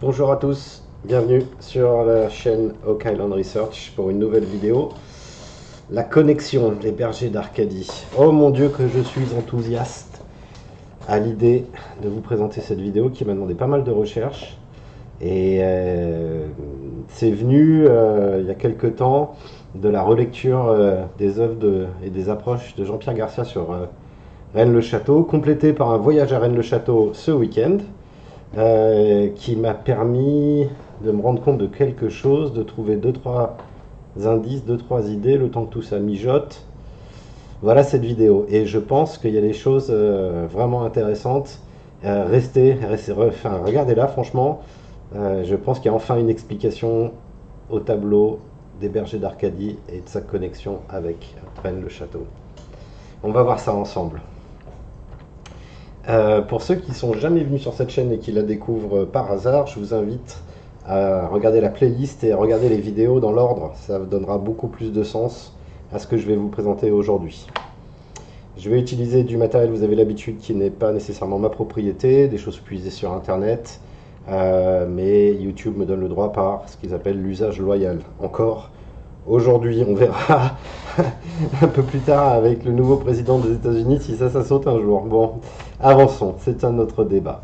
Bonjour à tous, bienvenue sur la chaîne Oak Island Research pour une nouvelle vidéo. La connexion des bergers d'Arcadie. Oh mon Dieu que je suis enthousiaste à l'idée de vous présenter cette vidéo qui m'a demandé pas mal de recherches. Et c'est venu il y a quelque temps de la relecture des œuvres et des approches de Jean-Pierre Garcia sur Rennes-le-Château, complété par un voyage à Rennes-le-Château ce week-end. Qui m'a permis de me rendre compte de quelque chose, de trouver 2-3 indices, 2-3 idées, le temps que tout ça mijote. Voilà cette vidéo. Et je pense qu'il y a des choses vraiment intéressantes. Regardez-la, franchement. Je pense qu'il y a enfin une explication au tableau des bergers d'Arcadie et de sa connexion avec Rennes-le-Château. On va voir ça ensemble. Pour ceux qui ne sont jamais venus sur cette chaîne et qui la découvrent par hasard, je vous invite à regarder la playlist et à regarder les vidéos dans l'ordre. Ça donnera beaucoup plus de sens à ce que je vais vous présenter aujourd'hui. Je vais utiliser du matériel, vous avez l'habitude, qui n'est pas nécessairement ma propriété, des choses puisées sur internet, mais YouTube me donne le droit par ce qu'ils appellent l'usage loyal. Encore aujourd'hui, on verra un peu plus tard avec le nouveau président des États-Unis si ça saute un jour. Bon, avançons, c'est un autre débat.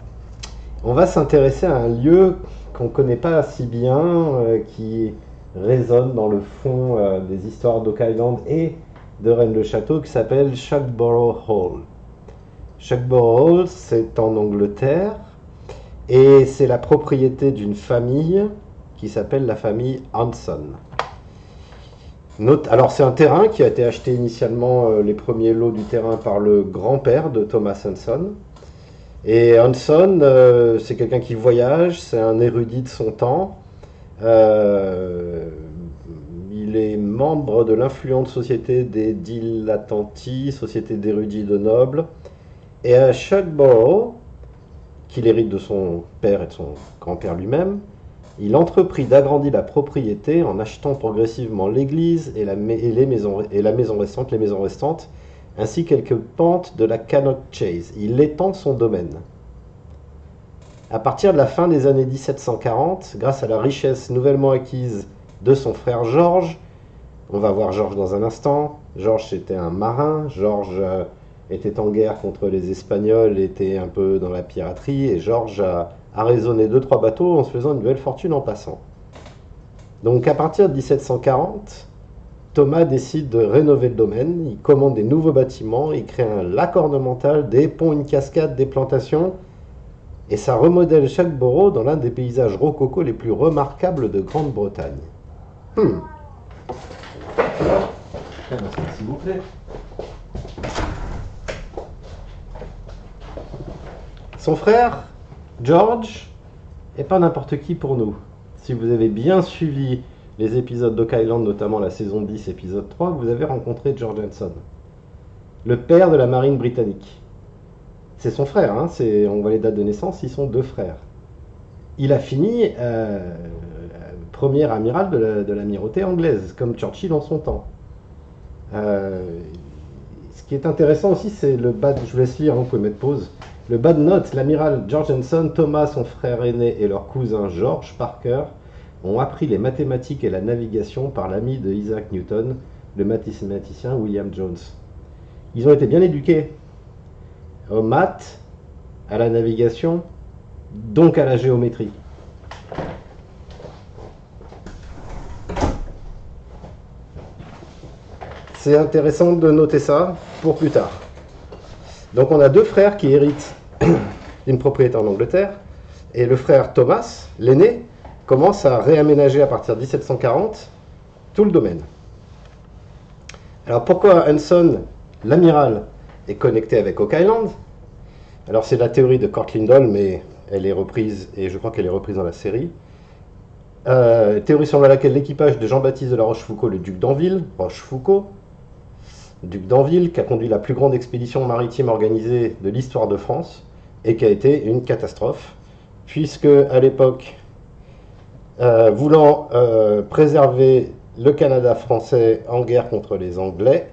On va s'intéresser à un lieu qu'on ne connaît pas si bien, qui résonne dans le fond des histoires d'Oak Island et de Rennes-le-Château, qui s'appelle Shugborough Hall. Shugborough Hall, c'est en Angleterre, et c'est la propriété d'une famille qui s'appelle la famille Hanson. Alors c'est un terrain qui a été acheté initialement, les premiers lots du terrain, par le grand-père de Thomas Hanson. Et Hanson, c'est quelqu'un qui voyage, c'est un érudit de son temps. Il est membre de l'influente société des dilettanti, société d'érudits de nobles. Et à Shugborough, qu'il hérite de son père et de son grand-père lui-même, il entreprit d'agrandir la propriété en achetant progressivement l'église et la maison restantes, ainsi quelques pentes de la Cannock Chase. Il étend son domaine. À partir de la fin des années 1740, grâce à la richesse nouvellement acquise de son frère Georges, on va voir Georges dans un instant. Georges était un marin, Georges était en guerre contre les Espagnols, était un peu dans la piraterie, et Georges a raisonné 2-3 bateaux en se faisant une belle fortune en passant. Donc à partir de 1740, Thomas décide de rénover le domaine, il commande des nouveaux bâtiments, il crée un lac ornemental, des ponts, une cascade, des plantations, et ça remodèle Shugborough dans l'un des paysages rococo les plus remarquables de Grande-Bretagne. S'il vous plaît. Son frère, George, est pas n'importe qui pour nous. Si vous avez bien suivi les épisodes d'Oak Island, notamment la saison 10, épisode 3, vous avez rencontré George Hanson, le père de la marine britannique. C'est son frère, hein, on voit les dates de naissance, ils sont 2 frères. Il a fini premier amiral de l'amirauté anglaise, comme Churchill en son temps. Ce qui est intéressant aussi, c'est le bas, je vous laisse lire, hein, vous pouvez mettre pause. Le bas de note, l'amiral George Hanson, Thomas, son frère aîné, et leur cousin George Parker ont appris les mathématiques et la navigation par l'ami de Isaac Newton, le mathématicien William Jones. Ils ont été bien éduqués aux maths, à la navigation, donc à la géométrie. C'est intéressant de noter ça pour plus tard. Donc on a 2 frères qui héritent d'une propriété en Angleterre, et le frère Thomas, l'aîné, commence à réaménager à partir de 1740 tout le domaine. Alors pourquoi Hanson, l'amiral, est connecté avec Oak Island? Alors c'est la théorie de Court Lindell, mais elle est reprise, et je crois qu'elle est reprise dans la série. Théorie selon laquelle l'équipage de Jean-Baptiste de la Rochefoucauld, le duc d'Anville, qui a conduit la plus grande expédition maritime organisée de l'histoire de France, et qui a été une catastrophe, puisque à l'époque, voulant préserver le Canada français en guerre contre les Anglais,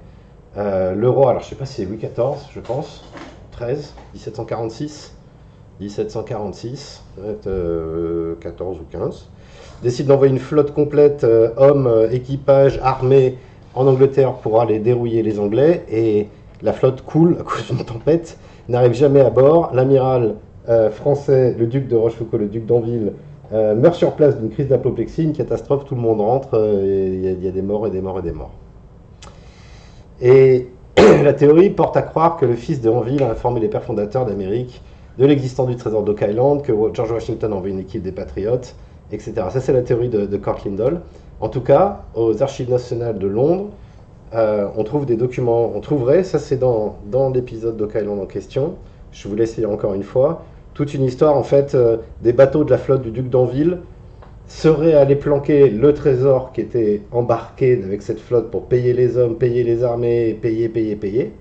le roi, alors je ne sais pas si c'est Louis XIV, je pense, 13, 1746, 1746, ça doit être 14 ou 15, décide d'envoyer une flotte complète, hommes, équipage, armée, en Angleterre pour aller dérouiller les Anglais, et la flotte coule à cause d'une tempête, n'arrive jamais à bord. L'amiral français, le duc de Rochefoucauld, le duc d'Anville, meurt sur place d'une crise d'apoplexie, une catastrophe, tout le monde rentre, il y a des morts et des morts et des morts. Et la théorie porte à croire que le fils de Anville a informé les pères fondateurs d'Amérique de l'existence du trésor d'Oak Island, que George Washington a envoyé une équipe des patriotes, etc. Ça, c'est la théorie de Court Lindell. En tout cas, aux Archives nationales de Londres, on trouve des documents, on trouverait, ça c'est dans l'épisode d'Oak Island en question, je vous laisse lire encore une fois, toute une histoire en fait des bateaux de la flotte du duc d'Anville seraient allés planquer le trésor qui était embarqué avec cette flotte pour payer les hommes, payer les armées, payer.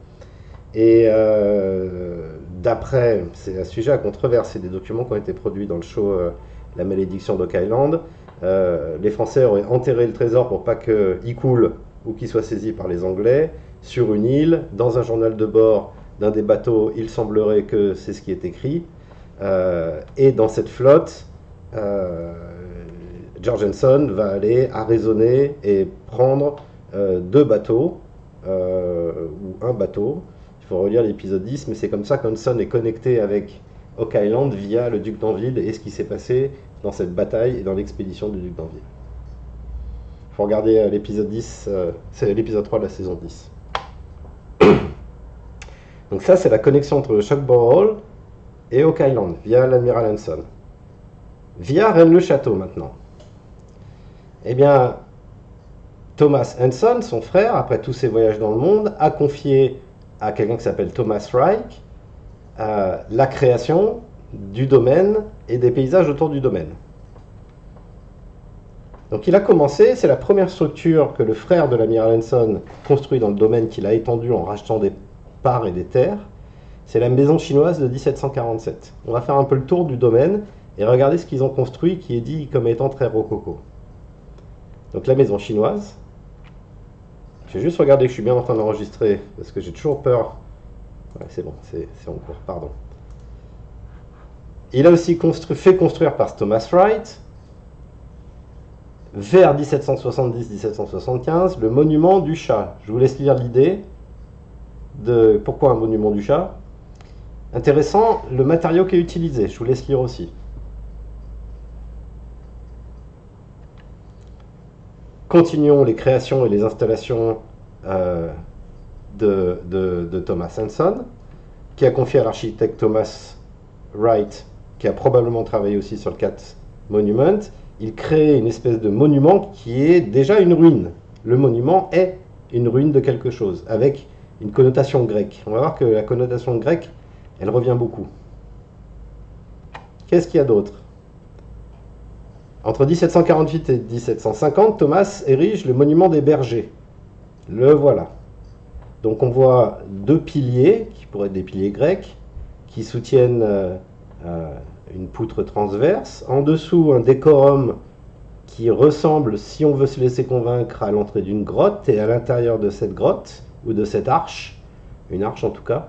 Et d'après, c'est un sujet à controverse, c'est des documents qui ont été produits dans le show La malédiction d'Oak Island. Les Français auraient enterré le trésor pour pas qu'il coule ou qu'il soit saisi par les Anglais sur une île. Dans un journal de bord d'un des bateaux, il semblerait que c'est ce qui est écrit. Et dans cette flotte, George Hanson va aller arraisonner et prendre deux bateaux, ou un bateau. Il faut relire l'épisode 10, mais c'est comme ça qu'Hanson est connecté avec Oak Island via le duc d'Anville et ce qui s'est passé dans cette bataille et dans l'expédition du duc d'Anville. Il faut regarder l'épisode 10, c'est l'épisode 3 de la saison 10. Donc ça, c'est la connexion entre Shugborough Hall et Oak Island, via l'amiral Hanson. Via Rennes-le-Château, maintenant. Eh bien, Thomas Hanson, son frère, après tous ses voyages dans le monde, a confié à quelqu'un qui s'appelle Thomas Reich la création du domaine et des paysages autour du domaine. Donc il a commencé, c'est la première structure que le frère de l'amiral Hanson construit dans le domaine qu'il a étendu en rachetant des parts et des terres. C'est la maison chinoise de 1747. On va faire un peu le tour du domaine et regarder ce qu'ils ont construit qui est dit comme étant très rococo. Donc la maison chinoise. Je vais juste regarder que je suis bien en train d'enregistrer parce que j'ai toujours peur. Ouais, c'est bon, c'est en cours, pardon. Il a aussi fait construire par Thomas Wright, vers 1770-1775, le monument du chat. Je vous laisse lire l'idée de pourquoi un monument du chat. Intéressant, le matériau qui est utilisé. Je vous laisse lire aussi. Continuons les créations et les installations de Thomas Hanson, qui a confié à l'architecte Thomas Wright, qui a probablement travaillé aussi sur le Cat Monument. Il crée une espèce de monument qui est déjà une ruine. Le monument est une ruine de quelque chose, avec une connotation grecque. On va voir que la connotation grecque, elle revient beaucoup. Qu'est-ce qu'il y a d'autre ? Entre 1748 et 1750, Thomas érige le monument des bergers. Le voilà. Donc on voit deux piliers, qui pourraient être des piliers grecs, qui soutiennent une poutre transverse. En dessous, un décorum qui ressemble, si on veut se laisser convaincre, à l'entrée d'une grotte. Et à l'intérieur de cette grotte, ou de cette arche, une arche en tout cas,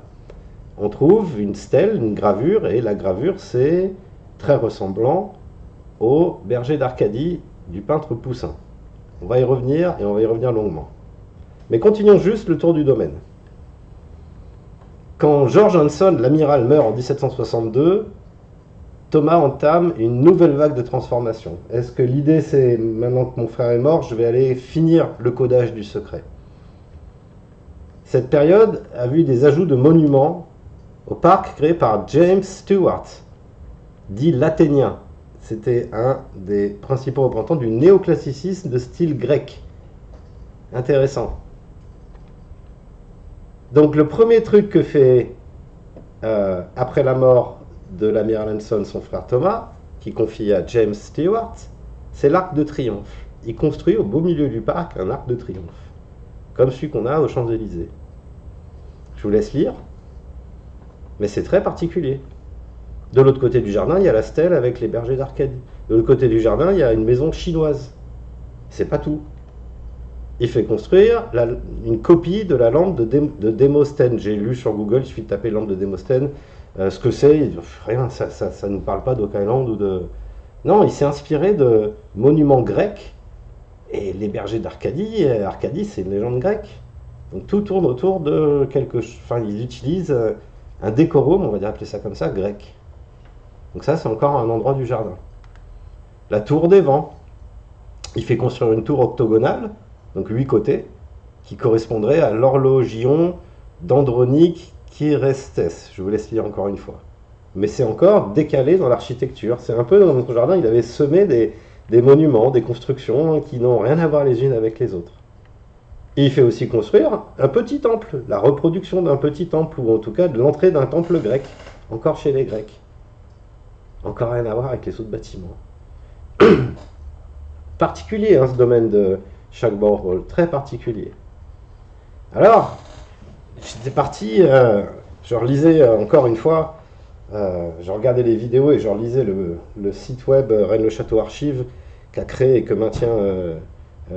on trouve une stèle, une gravure, et la gravure, c'est très ressemblant au berger d'Arcadie du peintre Poussin. On va y revenir, et on va y revenir longuement. Mais continuons juste le tour du domaine. Quand George Hanson, l'amiral, meurt en 1762, Thomas entame une nouvelle vague de transformation. Est-ce que l'idée, c'est, maintenant que mon frère est mort, je vais aller finir le codage du secret? Cette période a vu des ajouts de monuments au parc créé par James Stewart, dit l'Athénien. C'était un des principaux représentants du néoclassicisme de style grec. Intéressant. Donc le premier truc que fait, après la mort de l'amiral Hanson, son frère Thomas, qui confie à James Stewart, c'est l'Arc de Triomphe. Il construit au beau milieu du parc un arc de triomphe, comme celui qu'on a aux Champs-Élysées. Je vous laisse lire, mais c'est très particulier. De l'autre côté du jardin, il y a la stèle avec les bergers d'Arcadie. De l'autre côté du jardin, il y a une maison chinoise. C'est pas tout. Il fait construire une copie de la lampe de Démosthène. J'ai lu sur Google, il suffit de taper lampe de Démosthène. Ce que c'est, rien, ça ne parle pas d'Oak Island ou de... Non, il s'est inspiré de monuments grecs, et les bergers d'Arcadie, Arcadie c'est une légende grecque. Donc tout tourne autour de quelque chose, enfin ils utilisent un décorum, on va dire appeler ça comme ça, grec. Donc ça c'est encore un endroit du jardin. La tour des vents, il fait construire une tour octogonale, donc 8 côtés, qui correspondrait à l'horlogion d'Andronique Quirestes. Je vous laisse lire encore une fois. Mais c'est encore décalé dans l'architecture. C'est un peu dans notre jardin, il avait semé des monuments, des constructions qui n'ont rien à voir les unes avec les autres. Et il fait aussi construire un petit temple, la reproduction d'un petit temple, ou en tout cas de l'entrée d'un temple grec, encore chez les Grecs. Encore rien à voir avec les autres bâtiments. Particulier, hein, ce domaine de Shugborough Hall, très particulier. Alors, j'étais parti, je relisais encore une fois, je regardais les vidéos et je relisais le site web Rennes le Château Archives qu'a créé et que maintient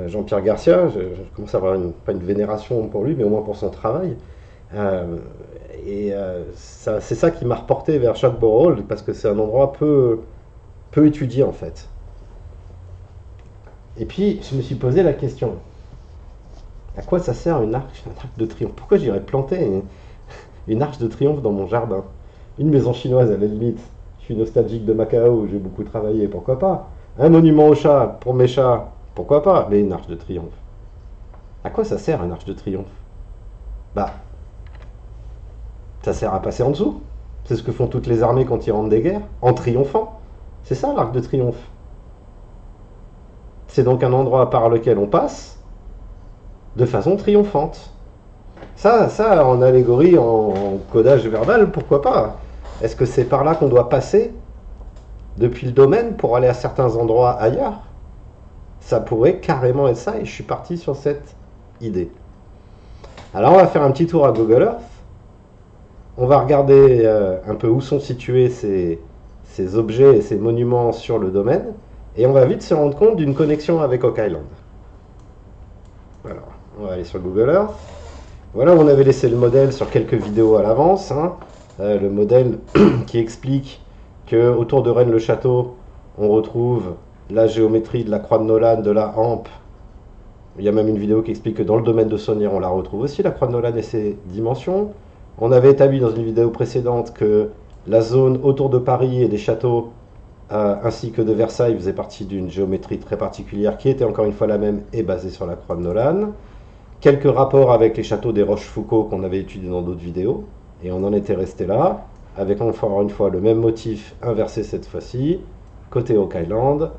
Jean-Pierre Garcia. Je commence à avoir pas une vénération pour lui, mais au moins pour son travail. C'est ça qui m'a reporté vers Shugborough Hall, parce que c'est un endroit peu étudié en fait. Et puis, je me suis posé la question, à quoi ça sert un arc de triomphe? Pourquoi j'irais planter une arche de triomphe dans mon jardin? Une maison chinoise, à la limite, je suis nostalgique de Macao où j'ai beaucoup travaillé, pourquoi pas? Un monument au chat, pour mes chats, pourquoi pas? Mais une arche de triomphe. À quoi ça sert une arche de triomphe? Bah, ça sert à passer en dessous. C'est ce que font toutes les armées quand ils rentrent des guerres, en triomphant. C'est ça l'arc de triomphe. C'est donc un endroit par lequel on passe de façon triomphante. Ça en allégorie, en codage verbal, pourquoi pas? Est-ce que c'est par là qu'on doit passer depuis le domaine pour aller à certains endroits ailleurs? Ça pourrait carrément être ça, et je suis parti sur cette idée. Alors on va faire un petit tour à Google Earth. On va regarder un peu où sont situés ces objets et ces monuments sur le domaine, et on va vite se rendre compte d'une connexion avec Oak Island. Alors, on va aller sur Google Earth. Voilà, on avait laissé le modèle sur quelques vidéos à l'avance. Hein. Le modèle qui explique que autour de Rennes-le-Château, on retrouve la géométrie de la croix de Nolan, de la hampe. Il y a même une vidéo qui explique que dans le domaine de Saunière, on la retrouve aussi, la croix de Nolan et ses dimensions. On avait établi dans une vidéo précédente que la zone autour de Paris et des châteaux, ainsi que de Versailles, faisait partie d'une géométrie très particulière qui était encore une fois la même et basée sur la croix de Nolan. Quelques rapports avec les châteaux des Rochefoucauld qu'on avait étudiés dans d'autres vidéos, et on en était resté là, avec encore une fois le même motif inversé cette fois-ci, côté Oak Island,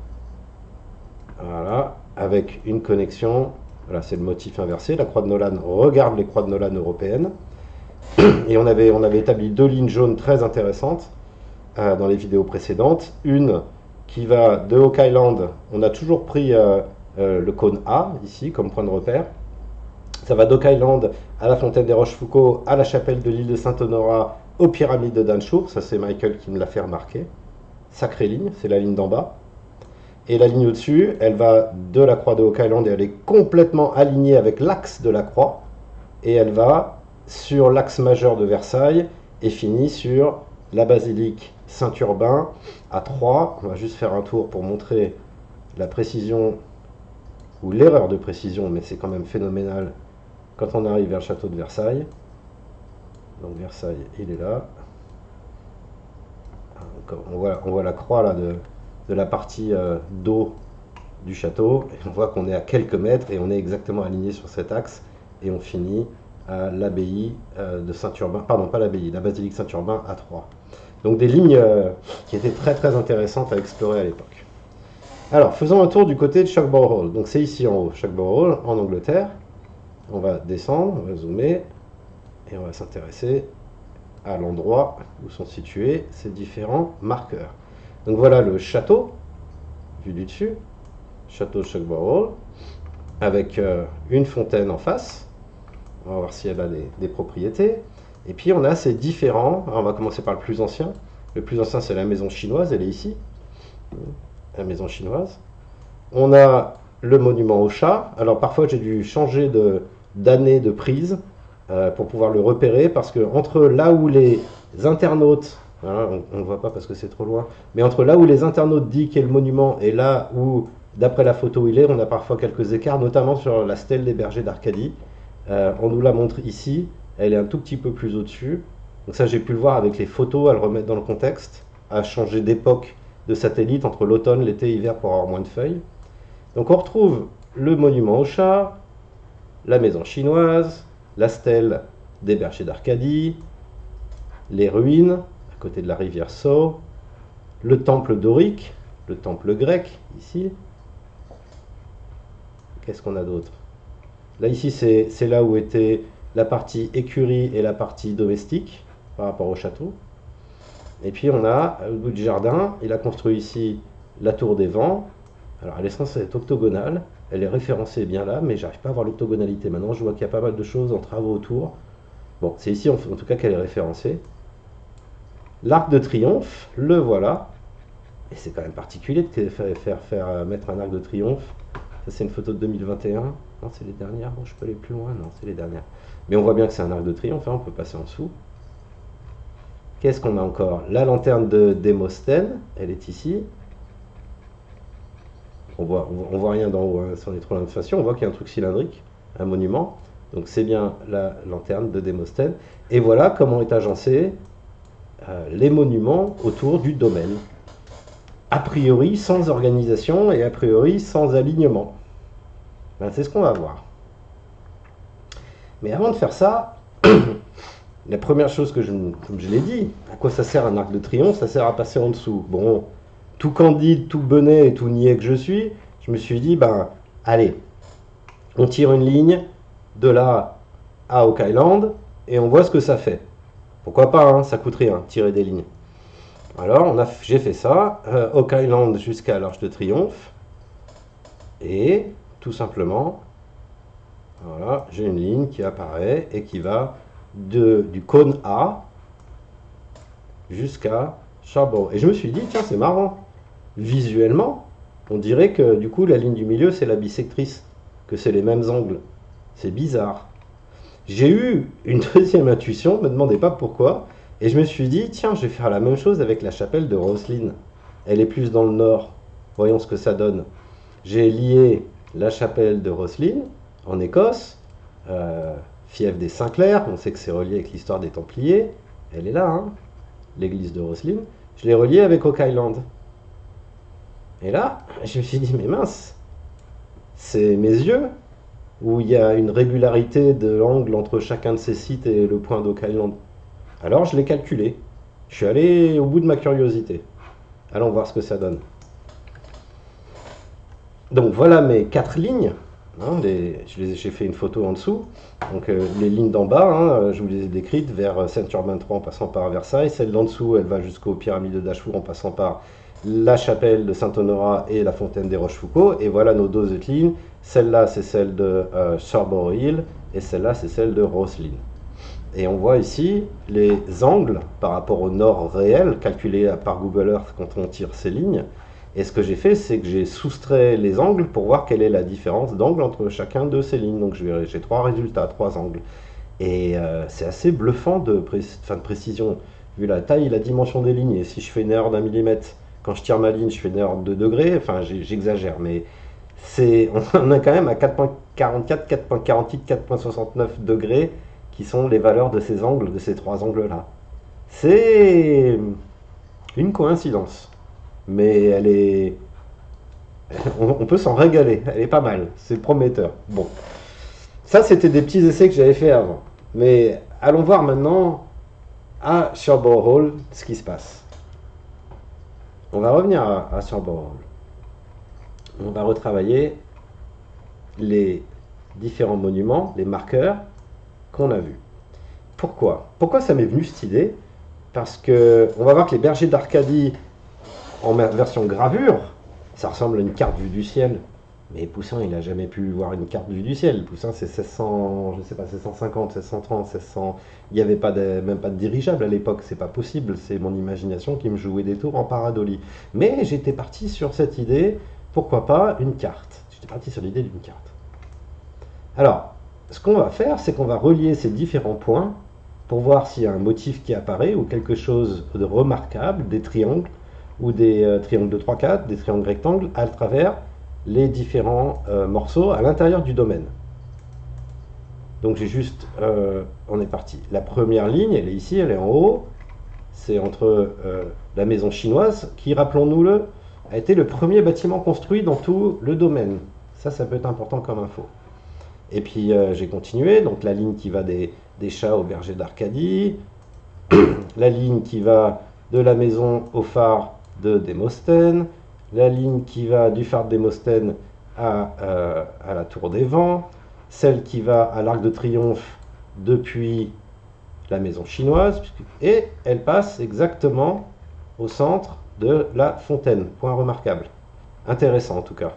voilà, avec une connexion, voilà, c'est le motif inversé, la croix de Nolan regarde les croix de Nolan européennes, et on avait établi deux lignes jaunes très intéressantes dans les vidéos précédentes, une qui va de Oak Island, on a toujours pris le cône A, ici, comme point de repère. Ça va d'Oak Island à la fontaine des Rochefoucauld, à la chapelle de l'île de Saint-Honorat, aux pyramides de Danchour. Ça, c'est Michael qui me l'a fait remarquer. Sacrée ligne, c'est la ligne d'en bas. Et la ligne au-dessus, elle va de la croix de Oak Island et elle est complètement alignée avec l'axe de la croix. Et elle va sur l'axe majeur de Versailles et finit sur la basilique Saint-Urbain à 3. On va juste faire un tour pour montrer la précision ou l'erreur de précision, mais c'est quand même phénoménal quand on arrive vers le château de Versailles. Donc Versailles, il est là. On voit la croix là de la partie d'eau du château, et on voit qu'on est à quelques mètres et on est exactement aligné sur cet axe, et on finit à l'abbaye de Saint-Urbain, pardon, pas l'abbaye, la basilique Saint-Urbain à 3. Donc des lignes qui étaient très très intéressantes à explorer à l'époque. Alors, faisons un tour du côté de Shugborough Hall. Donc c'est ici en haut, Shugborough Hall, en Angleterre. On va descendre, on va zoomer, et on va s'intéresser à l'endroit où sont situés ces différents marqueurs. Donc voilà le château, vu du dessus, château de Shugborough Hall, avec une fontaine en face. On va voir si elle a des propriétés. Et puis on a ces différents, alors on va commencer par le plus ancien. Le plus ancien, c'est la maison chinoise, elle est ici. La maison chinoise. On a le monument au chat. Alors parfois j'ai dû changer d'année de prise pour pouvoir le repérer, parce que entre là où les internautes, hein, on ne voit pas parce que c'est trop loin, mais entre là où les internautes disent qu'est le monument et là où, d'après la photo où il est, on a parfois quelques écarts, notamment sur la stèle des bergers d'Arcadie. On nous la montre ici, elle est un tout petit peu plus au-dessus. Donc ça, j'ai pu le voir avec les photos, à le remettre dans le contexte, à changer d'époque de satellite entre l'automne, l'été, l'hiver pour avoir moins de feuilles. Donc on retrouve le monument au chat, la maison chinoise, la stèle des bergers d'Arcadie, les ruines à côté de la rivière Sceaux, le temple dorique, le temple grec ici. Qu'est-ce qu'on a d'autre? Là ici c'est là où était la partie écurie et la partie domestique par rapport au château. Et puis on a au bout du jardin, il a construit ici la tour des vents. Alors elle est censée être octogonale, elle est référencée bien là, mais j'arrive pas à voir l'octogonalité. Maintenant je vois qu'il y a pas mal de choses en travaux autour. Bon, c'est ici en tout cas qu'elle est référencée. L'arc de triomphe, le voilà. Et c'est quand même particulier de faire mettre un arc de triomphe. Ça c'est une photo de 2021. Non, c'est les dernières. Bon, je peux aller plus loin. Non, c'est les dernières. Mais on voit bien que c'est un arc de triomphe. Hein, on peut passer en dessous. Qu'est-ce qu'on a encore? La lanterne de Démosthène. Elle est ici. On voit rien d'en haut. Hein, si on est trop loin de façon, on voit qu'il y a un truc cylindrique, un monument. Donc c'est bien la lanterne de Démosthène. Et voilà comment est agencé les monuments autour du domaine. A priori sans organisation et a priori sans alignement. Ben, c'est ce qu'on va voir. Mais avant de faire ça, la première chose comme je l'ai dit, à quoi ça sert un arc de triomphe? Ça sert à passer en dessous. Bon, tout candide, tout benet et tout niais que je me suis dit, ben, allez, on tire une ligne de là à Oak Island et on voit ce que ça fait. Pourquoi pas, hein, ça coûte rien, tirer des lignes. Alors, j'ai fait ça, Oak Island jusqu'à l'Arche de Triomphe, et tout simplement, voilà, j'ai une ligne qui apparaît et qui va du cône A jusqu'à Charbon. Et je me suis dit, tiens, c'est marrant, visuellement, on dirait que du coup, la ligne du milieu, c'est la bisectrice, que c'est les mêmes angles. C'est bizarre. J'ai eu une deuxième intuition, ne me demandez pas pourquoi, et je me suis dit, tiens, je vais faire la même chose avec la chapelle de Rosslyn. Elle est plus dans le nord. Voyons ce que ça donne. J'ai lié la chapelle de Rosslyn, en Écosse, fief des Sinclair. On sait que c'est relié avec l'histoire des Templiers. Elle est là, hein, l'église de Rosslyn. Je l'ai reliée avec Oak Island. Et là, je me suis dit, mais mince, c'est mes yeux, où il y a une régularité de l'angle entre chacun de ces sites et le point d'Oak Island. Alors je l'ai calculé. Je suis allé au bout de ma curiosité. Allons voir ce que ça donne. Donc voilà mes 4 lignes. Hein, j'ai fait une photo en dessous. Donc les lignes d'en bas, hein, je vous les ai décrites vers Saint-Urbain 3 en passant par Versailles. Celle d'en dessous, elle va jusqu'aux pyramides de Dashfour en passant par la chapelle de Saint-Honorat et la fontaine des Rochefoucauld. Et voilà nos 2 autres lignes. Celle-là, c'est celle de Scarborough Hill et celle-là, c'est celle de Rosslyn. Et on voit ici les angles par rapport au nord réel, calculés par Google Earth quand on tire ces lignes. Et ce que j'ai fait, c'est que j'ai soustrait les angles pour voir quelle est la différence d'angle entre chacun de ces lignes. Donc j'ai 3 résultats, 3 angles. Et c'est assez bluffant de précision, vu la taille et la dimension des lignes. Et si je fais une erreur d'1 millimètre, quand je tire ma ligne, je fais une erreur de 2 degrés. Enfin, j'exagère, mais on est quand même à 4.44, 4.48, 4.69 degrés qui sont les valeurs de ces angles, de ces 3 angles-là. C'est une coïncidence, mais elle est... on peut s'en régaler, elle est pas mal, c'est prometteur. Bon, ça c'était des petits essais que j'avais fait avant, mais allons voir maintenant à Scarborough Hall ce qui se passe. On va revenir à Scarborough Hall. On va retravailler les différents monuments, les marqueurs qu'on a vu. Pourquoi ça m'est venu cette idée? Parce que on va voir que les bergers d'Arcadie en version gravure, ça ressemble à une carte vue du ciel. Mais Poussin, il n'a jamais pu voir une carte vue du ciel. Poussin, c'est 1600, je sais pas, 1650, 1630, 1600. Il n'y avait même pas de dirigeable à l'époque. C'est pas possible. C'est mon imagination qui me jouait des tours en paradoli. Mais j'étais parti sur cette idée. Pourquoi pas une carte? J'étais parti sur l'idée d'une carte. Alors, ce qu'on va faire, c'est qu'on va relier ces différents points pour voir s'il y a un motif qui apparaît ou quelque chose de remarquable, des triangles ou des triangles de 3-4, des triangles rectangles à travers les différents morceaux à l'intérieur du domaine. Donc j'ai juste, on est parti. La première ligne, elle est ici, elle est en haut. C'est entre la maison chinoise, qui, rappelons-nous-le, a été le premier bâtiment construit dans tout le domaine. Ça peut être important comme info. Et puis j'ai continué, donc la ligne qui va des chats au berger d'Arcadie, la ligne qui va de la maison au phare de Démosthène, la ligne qui va du phare de Démosthène à la tour des Vents, celle qui va à l'Arc de Triomphe depuis la maison chinoise, et elle passe exactement au centre de la fontaine. Point remarquable. Intéressant en tout cas.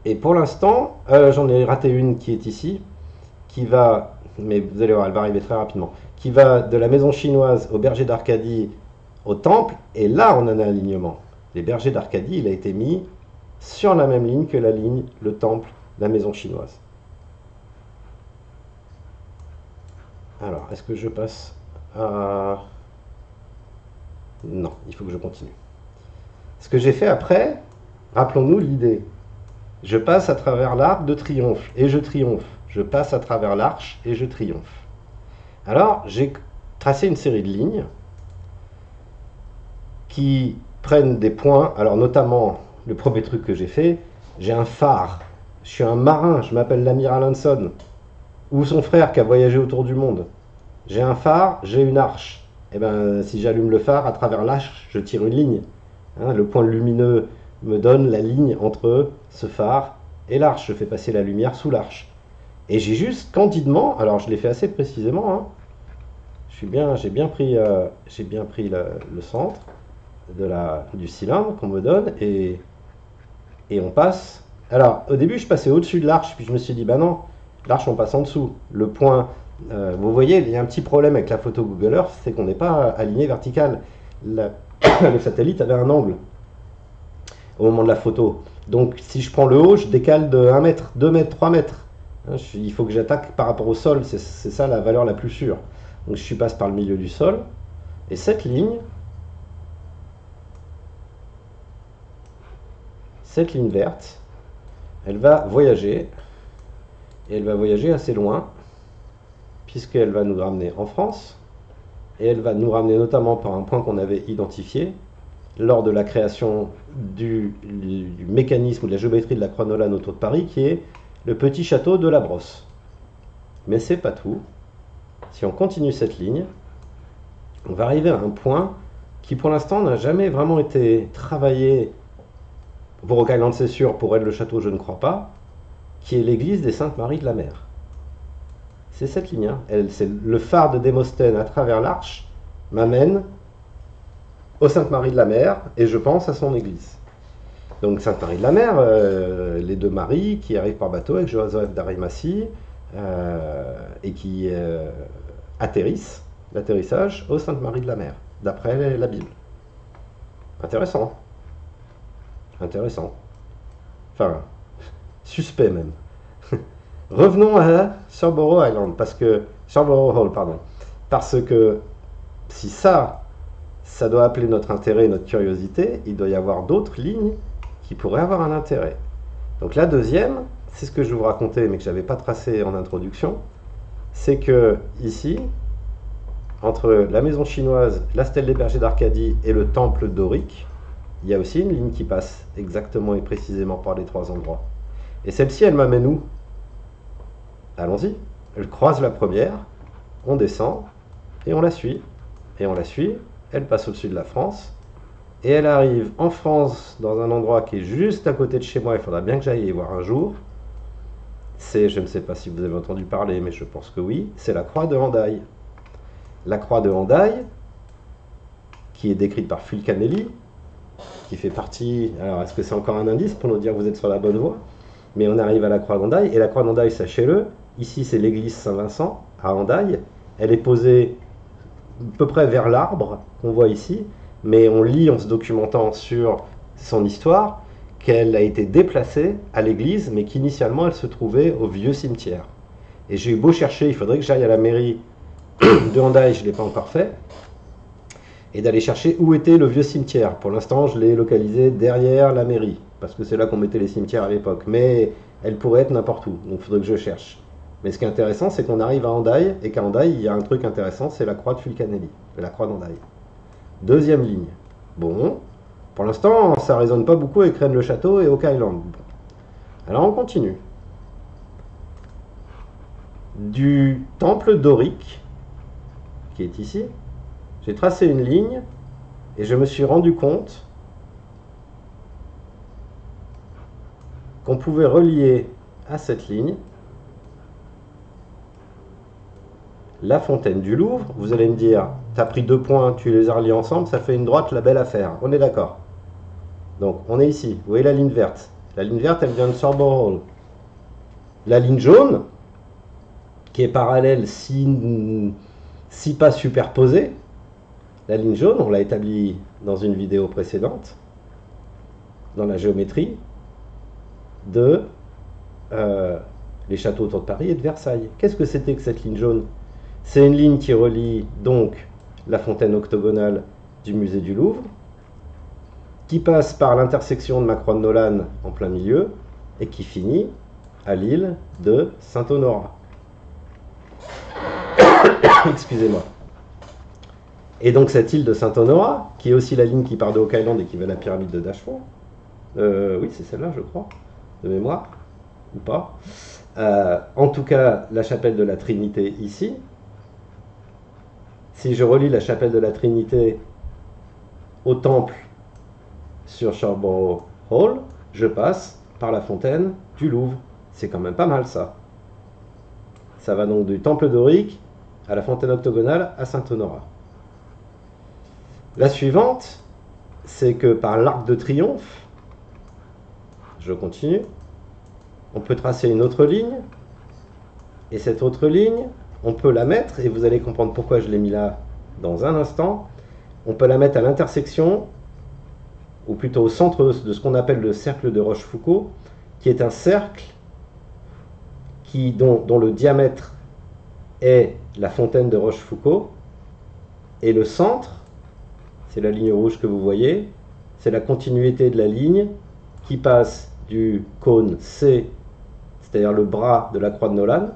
Et pour l'instant, j'en ai raté une qui est ici, qui va, mais vous allez voir, elle va arriver très rapidement, qui va de la maison chinoise au berger d'Arcadie au temple, et là on a un alignement. Les bergers d'Arcadie, il a été mis sur la même ligne que la ligne, le temple, la maison chinoise. Alors, est-ce que je passe à... Non, il faut que je continue. Ce que j'ai fait après, rappelons-nous l'idée. Je passe à travers l'arc de triomphe et je triomphe. Je passe à travers l'arche et je triomphe. Alors, j'ai tracé une série de lignes qui prennent des points. Alors, notamment, le premier truc que j'ai fait, j'ai un phare. Je suis un marin, je m'appelle l'amiral Hanson. Ou son frère qui a voyagé autour du monde. J'ai un phare, j'ai une arche. Et bien, si j'allume le phare, à travers l'arche, je tire une ligne. Hein, le point lumineux me donne la ligne entre ce phare et l'arche. Je fais passer la lumière sous l'arche. Et j'ai juste candidement, alors je l'ai fait assez précisément, hein, j'ai bien pris le centre du cylindre qu'on me donne et on passe. Alors au début je passais au-dessus de l'arche, puis je me suis dit bah non, l'arche on passe en dessous. Le point, vous voyez, il y a un petit problème avec la photo Google Earth, c'est qu'on n'est pas aligné vertical. Le satellite avait un angle au moment de la photo. Donc si je prends le haut, je décale de 1 mètre, 2 mètres, 3 mètres. Il faut que j'attaque par rapport au sol, c'est ça la valeur la plus sûre. Donc je passe par le milieu du sol, et cette ligne verte, elle va voyager, et elle va voyager assez loin, puisqu'elle va nous ramener en France, et elle va nous ramener notamment par un point qu'on avait identifié lors de la création du mécanisme ou de la géométrie de la Croix-Nolane autour de Paris, qui est le petit château de la Brosse. Mais c'est pas tout. Si on continue cette ligne, on va arriver à un point qui pour l'instant n'a jamais vraiment été travaillé. Pour Rock Island c'est sûr, pour elle le château je ne crois pas, qui est l'église des Saintes Maries de la Mer. C'est cette ligne, hein. C'est le phare de Démosthène à travers l'arche m'amène aux Saintes Maries de la Mer et je pense à son église. Donc Sainte Marie de la Mer, les deux Maries qui arrivent par bateau avec Joseph d'Arimathie et qui atterrissent, l'atterrissage aux Sainte Marie de la Mer, d'après la Bible. Intéressant. Intéressant. Enfin, suspect même. Revenons à Scarborough Island, Scarborough Hall, pardon. Parce que si ça doit appeler notre intérêt et notre curiosité, il doit y avoir d'autres lignes qui pourrait avoir un intérêt. Donc la deuxième, c'est ce que je vais vous raconter, mais que je n'avais pas tracé en introduction, c'est que ici, entre la maison chinoise, la stèle des bergers d'Arcadie et le temple dorique, il y a aussi une ligne qui passe exactement et précisément par les trois endroits. Et celle-ci, elle m'amène où? Allons-y. Elle croise la première, on descend, et on la suit. Et on la suit, elle passe au-dessus de la France, et elle arrive en France, dans un endroit qui est juste à côté de chez moi, il faudra bien que j'aille y voir un jour. C'est, je ne sais pas si vous avez entendu parler, mais je pense que oui, c'est la croix de Hendaye. La croix de Hendaye, qui est décrite par Fulcanelli, qui fait partie... Alors, est-ce que c'est encore un indice pour nous dire que vous êtes sur la bonne voie? Mais on arrive à la croix d'Hendaye, et la croix d'Hendaye, sachez-le, ici c'est l'église Saint-Vincent, à Hendaye. Elle est posée à peu près vers l'arbre qu'on voit ici, mais on lit en se documentant sur son histoire qu'elle a été déplacée à l'église, mais qu'initialement elle se trouvait au vieux cimetière. Et j'ai eu beau chercher, il faudrait que j'aille à la mairie de Hendaye, je ne l'ai pas encore fait, et d'aller chercher où était le vieux cimetière. Pour l'instant, je l'ai localisé derrière la mairie, parce que c'est là qu'on mettait les cimetières à l'époque. Mais elle pourrait être n'importe où, donc il faudrait que je cherche. Mais ce qui est intéressant, c'est qu'on arrive à Hendaye, et qu'à Hendaye, il y a un truc intéressant, c'est la croix de Fulcanelli, la croix d'Hendaye. Deuxième ligne. Bon, pour l'instant, ça ne résonne pas beaucoup avec Rennes-le-Château et Oak Island. Bon. Alors on continue. Du temple dorique, qui est ici, j'ai tracé une ligne et je me suis rendu compte qu'on pouvait relier à cette ligne la fontaine du Louvre. Vous allez me dire, tu as pris 2 points, tu les as reliés ensemble, ça fait une droite, la belle affaire. On est d'accord. Donc on est ici, vous voyez la ligne verte. La ligne verte, elle vient de Sorbonne Hall. La ligne jaune, qui est parallèle si pas superposée, la ligne jaune, on l'a établie dans une vidéo précédente, dans la géométrie, de les châteaux autour de Paris et de Versailles. Qu'est-ce que c'était que cette ligne jaune? C'est une ligne qui relie donc la fontaine octogonale du musée du Louvre, qui passe par l'intersection de ma croix de Nolane en plein milieu, et qui finit à l'île de Saint-Honorat. Excusez-moi. Et donc cette île de Saint-Honorat, qui est aussi la ligne qui part de Oak Island et qui va à la pyramide de Dashford, oui c'est celle-là je crois, de mémoire, ou pas. En tout cas, la chapelle de la Trinité ici. Si je relie la chapelle de la Trinité au temple sur Sherborne Hall, je passe par la fontaine du Louvre. C'est quand même pas mal ça. Ça va donc du temple dorique à la fontaine octogonale à Saint-Honorat. La suivante, c'est que par l'Arc de Triomphe, je continue, on peut tracer une autre ligne, et cette autre ligne, on peut la mettre, et vous allez comprendre pourquoi je l'ai mis là dans un instant, on peut la mettre à l'intersection, ou plutôt au centre de ce qu'on appelle le cercle de Rochefoucauld, qui est un cercle dont le diamètre est la fontaine de Rochefoucauld, et le centre, c'est la ligne rouge que vous voyez, c'est la continuité de la ligne qui passe du cône C, c'est-à-dire le bras de la croix de Nolane,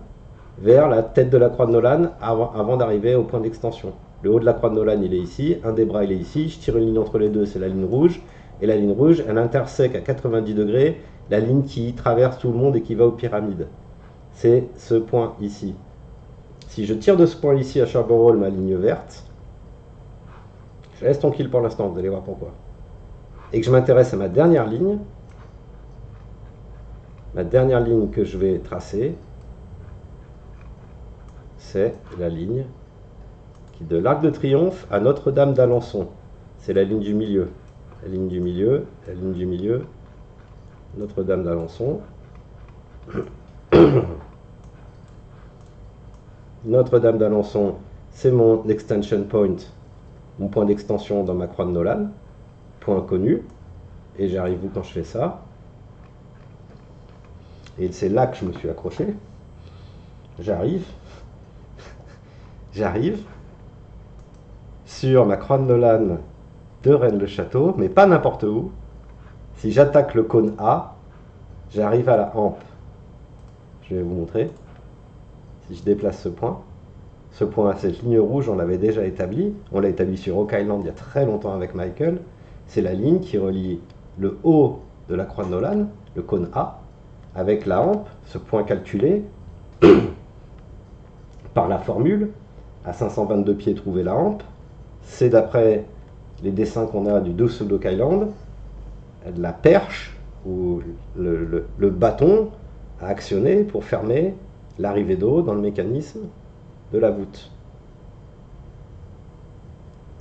vers la tête de la croix de Nolane avant d'arriver au point d'extension. Le haut de la croix de Nolane, il est ici, un des bras, il est ici, je tire une ligne entre les deux, c'est la ligne rouge, et la ligne rouge, elle intersecte à 90 degrés la ligne qui traverse tout le monde et qui va aux pyramides. C'est ce point ici. Si je tire de ce point ici à Sherborne Hall ma ligne verte, je laisse tranquille pour l'instant, vous allez voir pourquoi. Et que je m'intéresse à ma dernière ligne que je vais tracer, c'est la ligne qui de l'Arc de Triomphe à Notre-Dame d'Alençon. C'est la ligne du milieu. La ligne du milieu, la ligne du milieu, Notre-Dame d'Alençon. Notre-Dame d'Alençon, c'est mon extension point, mon point d'extension dans ma croix de Nolane, point connu, et j'arrive où quand je fais ça? Et c'est là que je me suis accroché. J'arrive sur ma croix de Nolane de Rennes-le-Château, mais pas n'importe où. Si j'attaque le cône A, j'arrive à la hampe. Je vais vous montrer. Si je déplace ce point, cette ligne rouge, on l'avait déjà établie. On l'a établie sur Oak Island il y a très longtemps avec Michael. C'est la ligne qui relie le haut de la croix de Nolane, le cône A, avec la hampe, ce point calculé par la formule. À 522 pieds, trouver la hampe. C'est d'après les dessins qu'on a du dessous d'Oak Island, la perche ou le bâton à actionner pour fermer l'arrivée d'eau dans le mécanisme de la voûte.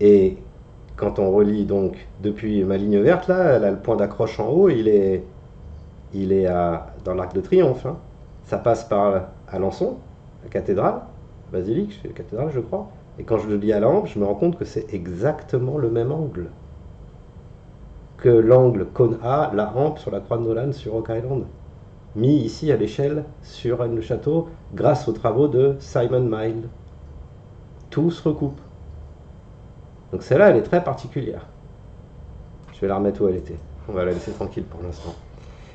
Et quand on relie donc depuis ma ligne verte là, le point d'accroche en haut, il est dans l'Arc de Triomphe. Hein. Ça passe par Alençon, la cathédrale, basilique, c'est la cathédrale je crois. Et quand je le lis à la hampe, je me rends compte que c'est exactement le même angle que l'angle cône A, la hampe sur la croix de Nolan sur Rock Island, mis ici à l'échelle sur Rennes-le-Château grâce aux travaux de Simon Mild. Tout se recoupe. Donc celle-là, elle est très particulière. Je vais la remettre où elle était. On va la laisser tranquille pour l'instant.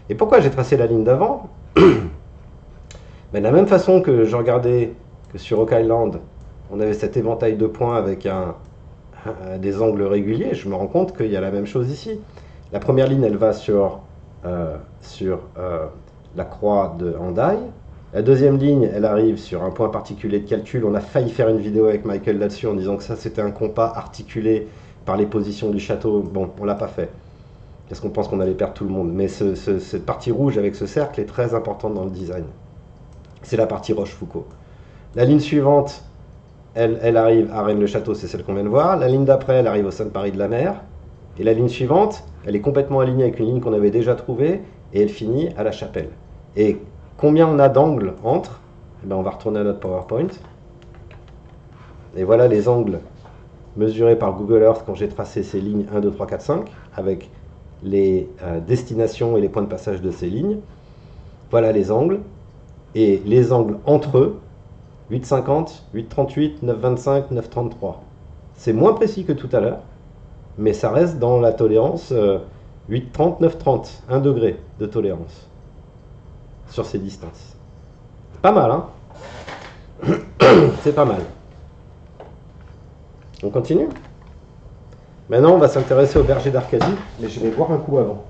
Et pourquoi j'ai tracé la ligne d'avant? De la même façon que je regardais que sur Rock Island, on avait cet éventail de points avec des angles réguliers, je me rends compte qu'il y a la même chose ici. La première ligne, elle va sur la croix de Hendaye. La deuxième ligne, elle arrive sur un point particulier de calcul. On a failli faire une vidéo avec Michael là-dessus en disant que ça, c'était un compas articulé par les positions du château. Bon, on ne l'a pas fait. Parce qu'on pense qu'on allait perdre tout le monde. Mais cette partie rouge avec ce cercle est très importante dans le design. C'est la partie Rochefoucauld. La ligne suivante, elle arrive à Rennes-le-Château, c'est celle qu'on vient de voir. La ligne d'après, elle arrive au Saint-Paris de la Mer. Et la ligne suivante, elle est complètement alignée avec une ligne qu'on avait déjà trouvée. Et elle finit à la Chapelle. Et combien on a d'angles entre? On va retourner à notre PowerPoint. Et voilà les angles mesurés par Google Earth quand j'ai tracé ces lignes 1, 2, 3, 4, 5, avec les destinations et les points de passage de ces lignes. Voilà les angles. Et les angles entre eux, 8,50, 8,38, 9,25, 9,33. C'est moins précis que tout à l'heure, mais ça reste dans la tolérance 8,30, 9,30, 1 degré de tolérance sur ces distances. Pas mal, hein? C'est pas mal. On continue? Maintenant, on va s'intéresser au berger d'Arcadie, mais je vais boire un coup avant.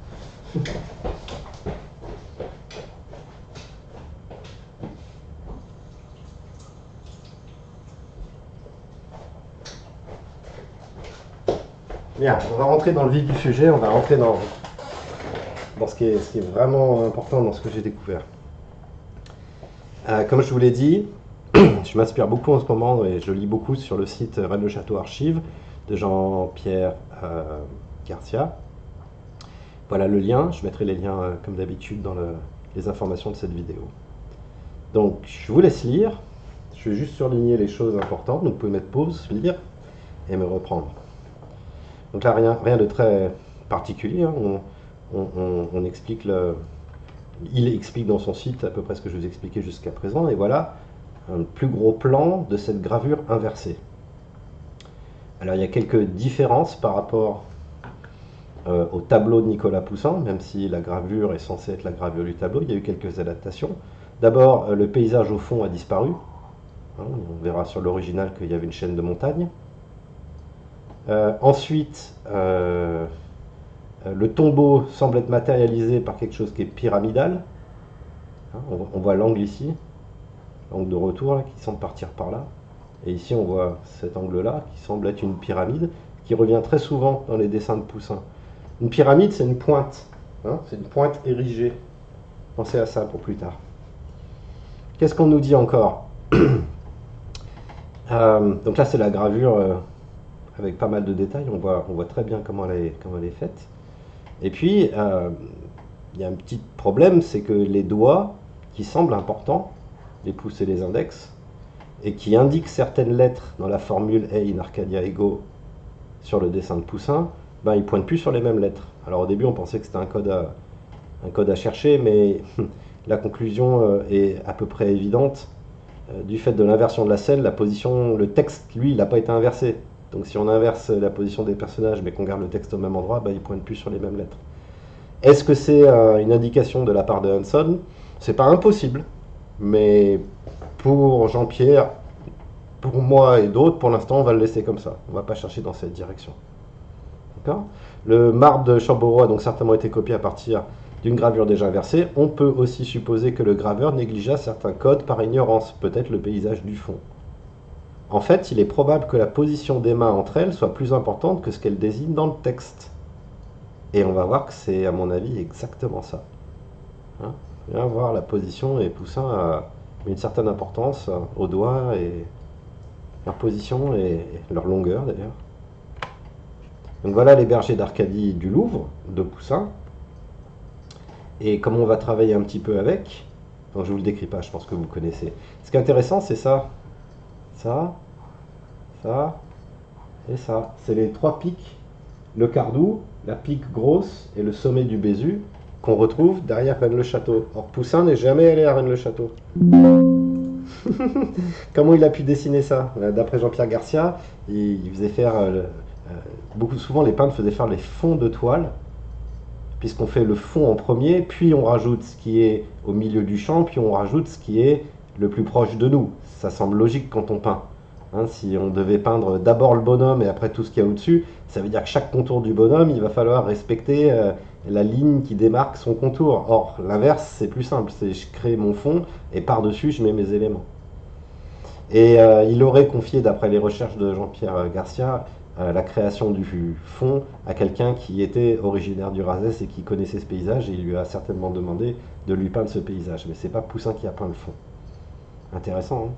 Bien, on va rentrer dans le vif du sujet, on va rentrer dans ce qui est vraiment important dans ce que j'ai découvert. Comme je vous l'ai dit, je m'inspire beaucoup en ce moment et je lis beaucoup sur le site Rennes-le-Château Archives de Jean-Pierre Garcia. Voilà le lien, je mettrai les liens comme d'habitude dans les informations de cette vidéo. Donc je vous laisse lire, je vais juste surligner les choses importantes, donc vous pouvez mettre pause, lire et me reprendre. Donc là rien de très particulier, hein. On explique il explique dans son site à peu près ce que je vous ai expliqué jusqu'à présent, et voilà un plus gros plan de cette gravure inversée. Alors il y a quelques différences par rapport au tableau de Nicolas Poussin, même si la gravure est censée être la gravure du tableau, il y a eu quelques adaptations. D'abord, le paysage au fond a disparu. Hein, on verra sur l'original qu'il y avait une chaîne de montagnes. Ensuite, le tombeau semble être matérialisé par quelque chose qui est pyramidal. Hein, on voit l'angle ici, l'angle de retour là, qui semble partir par là. Et ici, on voit cet angle-là qui semble être une pyramide, qui revient très souvent dans les dessins de Poussin. Une pyramide, c'est une pointe. Hein, c'est une pointe érigée. Pensez à ça pour plus tard. Qu'est-ce qu'on nous dit encore? Donc là, c'est la gravure avec pas mal de détails. On voit très bien comment elle est faite. Et puis, il y a un petit problème, c'est que les doigts, qui semblent importants, les pouces et les index, et qui indiquent certaines lettres dans la formule A in Arcadia Ego sur le dessin de Poussin, ben, ils ne pointent plus sur les mêmes lettres. Alors au début, on pensait que c'était un code à chercher, mais la conclusion est à peu près évidente. Du fait de l'inversion de la selle, le texte, lui, il n'a pas été inversé. Donc si on inverse la position des personnages, mais qu'on garde le texte au même endroit, ben, il ne pointe plus sur les mêmes lettres. Est-ce que c'est une indication de la part de Hanson? C'est pas impossible, mais pour Jean-Pierre, pour moi et d'autres, pour l'instant, on va le laisser comme ça. On ne va pas chercher dans cette direction. D'accord? Le marbre de Chambourreau a donc certainement été copié à partir d'une gravure déjà inversée. On peut aussi supposer que le graveur négligea certains codes par ignorance, peut-être le paysage du fond. En fait, il est probable que la position des mains entre elles soit plus importante que ce qu'elles désignent dans le texte. Et on va voir que c'est, à mon avis, exactement ça. Hein? On va voir la position, et Poussin a une certaine importance aux doigts et leur position et leur longueur d'ailleurs. Donc voilà les bergers d'Arcadie du Louvre de Poussin. Et comme on va travailler un petit peu avec, donc je ne vous le décris pas, je pense que vous connaissez. Ce qui est intéressant, c'est ça, ça et ça. C'est les trois pics le Cardou, la pique grosse et le sommet du Bézu qu'on retrouve derrière Rennes-le-Château. Or, Poussin n'est jamais allé à Rennes-le-Château. Comment il a pu dessiner ça? D'après Jean-Pierre Garcia, il faisait faire beaucoup souvent les peintres faisaient faire les fonds de toile, puisqu'on fait le fond en premier, puis on rajoute ce qui est au milieu du champ, puis on rajoute ce qui est le plus proche de nous. Ça semble logique quand on peint. Hein, si on devait peindre d'abord le bonhomme et après tout ce qu'il y a au-dessus, ça veut dire que chaque contour du bonhomme, il va falloir respecter la ligne qui démarque son contour. Or, l'inverse, c'est plus simple. C'est je crée mon fond et par-dessus, je mets mes éléments. Et il aurait confié, d'après les recherches de Jean-Pierre Garcia, la création du fond à quelqu'un qui était originaire du Razès et qui connaissait ce paysage, et il lui a certainement demandé de lui peindre ce paysage. Mais c'est pas Poussin qui a peint le fond. Intéressant, hein?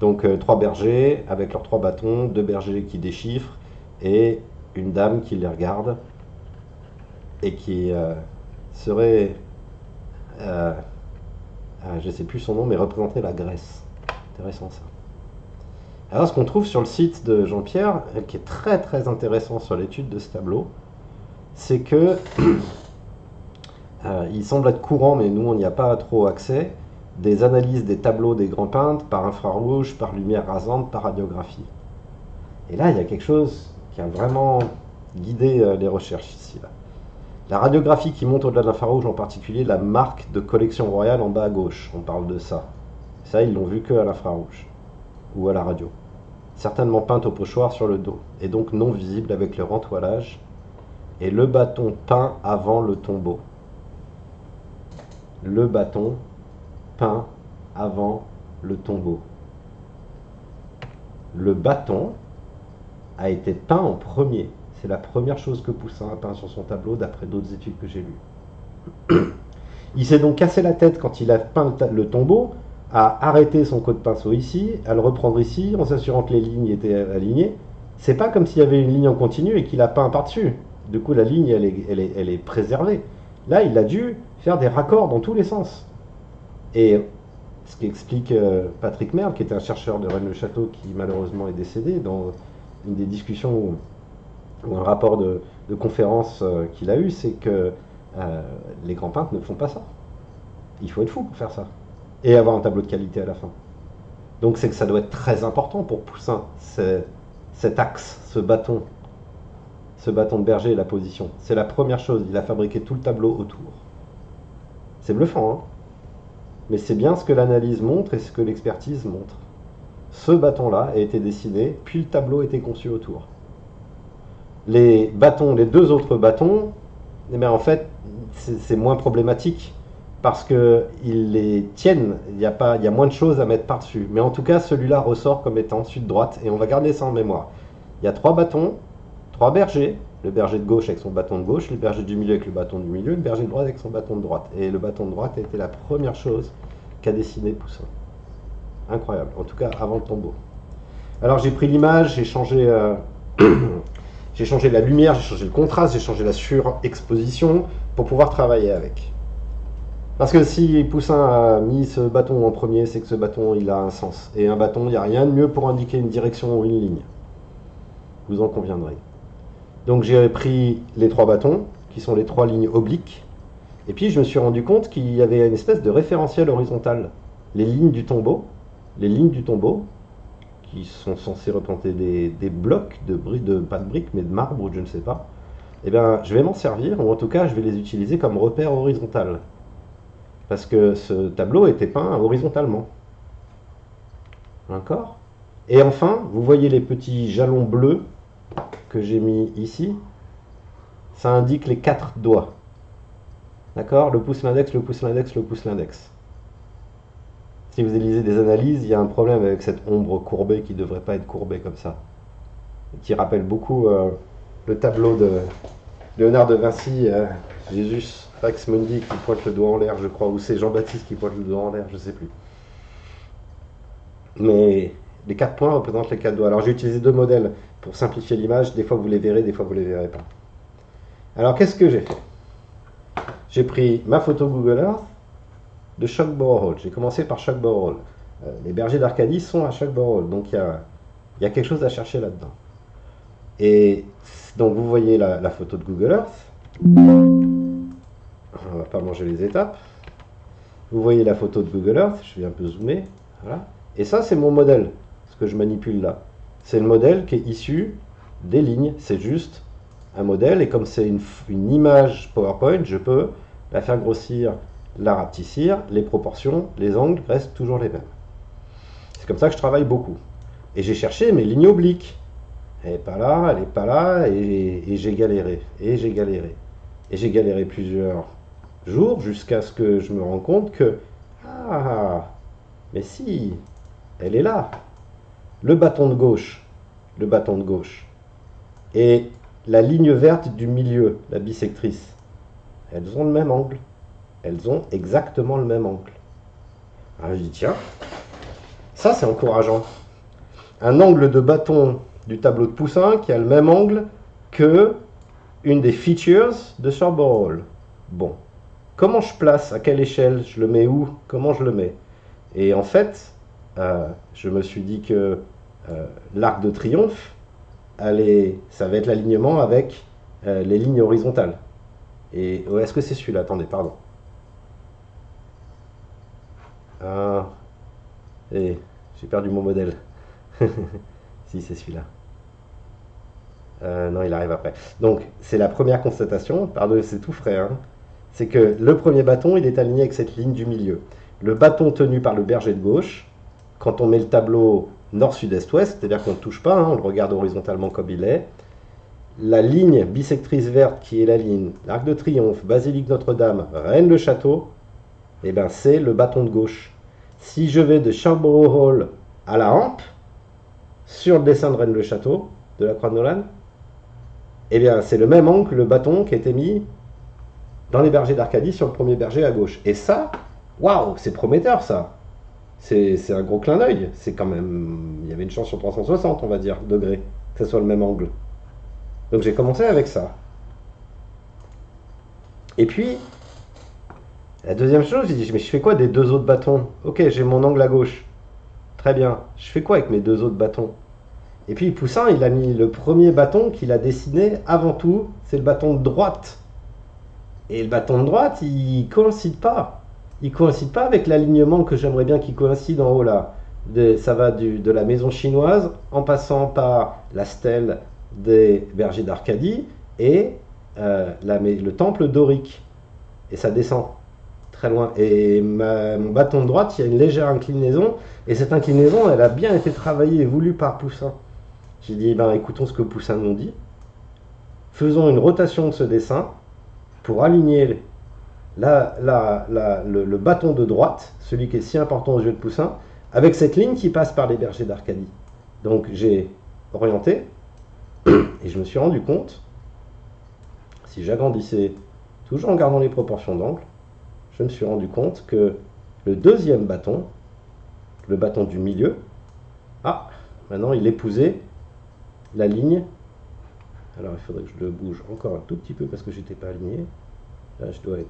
Donc trois bergers avec leurs trois bâtons, deux bergers qui déchiffrent et une dame qui les regarde et qui serait, je ne sais plus son nom, mais représenterait la Grèce. Intéressant ça. Alors ce qu'on trouve sur le site de Jean-Pierre, qui est très très intéressant sur l'étude de ce tableau, c'est que il semble être courant, mais nous on n'y a pas trop accès, des analyses des tableaux des grands peintres par infrarouge, par lumière rasante, par radiographie. Et là, il y a quelque chose qui a vraiment guidé les recherches ici. Là. La radiographie qui monte au-delà de l'infrarouge, en particulier la marque de collection royale en bas à gauche, on parle de ça. Ça, ils l'ont vu que à l'infrarouge ou à la radio. Certainement peinte au pochoir sur le dos, et donc non visible avec le rentoilage, et le bâton peint avant le tombeau. Le bâton peint avant le tombeau. Le bâton a été peint en premier. C'est la première chose que Poussin a peint sur son tableau, d'après d'autres études que j'ai lues. Il s'est donc cassé la tête quand il a peint le tombeau, à arrêter son coup de pinceau ici, à le reprendre ici, en s'assurant que les lignes étaient alignées. C'est pas comme s'il y avait une ligne en continu et qu'il a peint par-dessus. Du coup, la ligne, elle est préservée. Là, il a dû faire des raccords dans tous les sens. Et ce qu'explique Patrick Merle, qui était un chercheur de Rennes-le-Château, qui malheureusement est décédé, dans une des discussions ou un rapport de conférence qu'il a eu, c'est que les grands peintres ne font pas ça. Il faut être fou pour faire ça. Et avoir un tableau de qualité à la fin. Donc c'est que ça doit être très important pour Poussin, cet axe, ce bâton de berger et la position. C'est la première chose, il a fabriqué tout le tableau autour. C'est bluffant, hein? Mais c'est bien ce que l'analyse montre et ce que l'expertise montre. Ce bâton-là a été dessiné, puis le tableau a été conçu autour. Les bâtons, les deux autres bâtons, eh bien en fait, c'est moins problématique, parce qu'ils les tiennent, il y a moins de choses à mettre par-dessus. Mais en tout cas, celui-là ressort comme étant sud-droite, et on va garder ça en mémoire. Il y a trois bâtons, trois bergers, le berger de gauche avec son bâton de gauche, le berger du milieu avec le bâton du milieu, le berger de droite avec son bâton de droite. Et le bâton de droite a été la première chose qu'a dessiné Poussin. Incroyable, en tout cas avant le tombeau. Alors j'ai pris l'image, j'ai changé, j'ai changé la lumière, j'ai changé le contraste, j'ai changé la surexposition pour pouvoir travailler avec. Parce que si Poussin a mis ce bâton en premier, c'est que ce bâton, il a un sens. Et un bâton, il n'y a rien de mieux pour indiquer une direction ou une ligne. Vous en conviendrez. Donc j'ai pris les trois bâtons, qui sont les trois lignes obliques, et puis je me suis rendu compte qu'il y avait une espèce de référentiel horizontal. Les lignes du tombeau, qui sont censées représenter des blocs pas de briques, mais de marbre ou je ne sais pas, eh bien je vais m'en servir, ou en tout cas je vais les utiliser comme repère horizontal. Parce que ce tableau était peint horizontalement. D'accord? Et enfin, vous voyez les petits jalons bleus que j'ai mis ici. Ça indique les 4 doigts. D'accord? Le pouce, l'index, le pouce, l'index, le pouce, l'index. Si vous lisez des analyses, il y a un problème avec cette ombre courbée qui ne devrait pas être courbée comme ça. Qui rappelle beaucoup le tableau de Léonard de Vinci, Jésus Rex Mundi qui pointe le doigt en l'air, je crois, ou c'est Jean-Baptiste qui pointe le doigt en l'air, je ne sais plus. Mais les 4 points représentent les 4 doigts. Alors j'ai utilisé 2 modèles pour simplifier l'image, des fois vous les verrez, des fois vous ne les verrez pas. Alors qu'est-ce que j'ai fait? J'ai pris ma photo Google Earth de Shugborough Hall. J'ai commencé par Shugborough Hall. Les bergers d'Arcadie sont à Shugborough Hall, donc il y a quelque chose à chercher là-dedans. Et Donc vous voyez la photo de Google Earth. On va pas manger les étapes. Vous voyez la photo de Google Earth, je vais un peu zoomer. Voilà. Et ça, c'est mon modèle, ce que je manipule là. C'est le modèle qui est issu des lignes. C'est juste un modèle. Et comme c'est une image PowerPoint, je peux la faire grossir, la rapetissir. Les proportions, les angles restent toujours les mêmes. C'est comme ça que je travaille beaucoup. Et j'ai cherché mes lignes obliques. Elle n'est pas là, elle n'est pas là. Et j'ai galéré. Et j'ai galéré. Et j'ai galéré plusieurs jours jusqu'à ce que je me rende compte que ah, mais si, elle est là. Le bâton de gauche et la ligne verte du milieu, la bisectrice, elles ont le même angle. Elles ont exactement le même angle. Alors je dis tiens, ça c'est encourageant. Un angle de bâton du tableau de Poussin qui a le même angle que une des features de Sherbrooke Hall. Bon. Comment je place? À quelle échelle? Je le mets où? Comment je le mets? Et en fait, je me suis dit que l'arc de triomphe, ça va être l'alignement avec les lignes horizontales. Et est-ce que c'est celui-là? Attendez, pardon. Et j'ai perdu mon modèle. Si, c'est celui-là. Non, il arrive après. Donc, c'est la première constatation. Pardon, c'est tout frais, hein. C'est que le premier bâton, il est aligné avec cette ligne du milieu. Le bâton tenu par le berger de gauche, quand on met le tableau nord-sud-est-ouest, c'est-à-dire qu'on ne touche pas, hein, on le regarde horizontalement comme il est, la ligne bisectrice verte qui est la ligne l'Arc de Triomphe, Basilique Notre-Dame, Rennes-le-Château, eh ben, c'est le bâton de gauche. Si je vais de Sherbrooke Hall à la Hampe, sur le dessin de Rennes-le-Château, de la Croix de Nolan, eh bien, c'est le même angle que le bâton qui a été mis dans les bergers d'Arcadie sur le premier berger à gauche. Et ça, waouh, c'est prometteur ça. C'est un gros clin d'œil. C'est quand même, il y avait une chance sur 360, on va dire, degrés, que ce soit le même angle. Donc j'ai commencé avec ça. Et puis, la deuxième chose, j'ai dit, mais je fais quoi des deux autres bâtons? Ok, j'ai mon angle à gauche. Très bien. Je fais quoi avec mes deux autres bâtons? Et puis Poussin, il a mis le premier bâton qu'il a dessiné avant tout, c'est le bâton de droite. Et le bâton de droite, il coïncide pas. Il coïncide pas avec l'alignement que j'aimerais bien qu'il coïncide en haut là. Ça va de la maison chinoise en passant par la stèle des bergers d'Arcadie et le temple dorique. Et ça descend très loin. Et mon bâton de droite, il y a une légère inclinaison. Et cette inclinaison, elle a bien été travaillée et voulue par Poussin. J'ai dit, ben, écoutons ce que Poussin nous dit. Faisons une rotation de ce dessin pour aligner le bâton de droite, celui qui est si important aux yeux de Poussin, avec cette ligne qui passe par les bergers d'Arcadie. Donc j'ai orienté et je me suis rendu compte, si j'agrandissais, toujours en gardant les proportions d'angle, je me suis rendu compte que le deuxième bâton, le bâton du milieu, maintenant il épousait la ligne. Alors il faudrait que je le bouge encore un tout petit peu parce que j'étais pas aligné. Là je dois être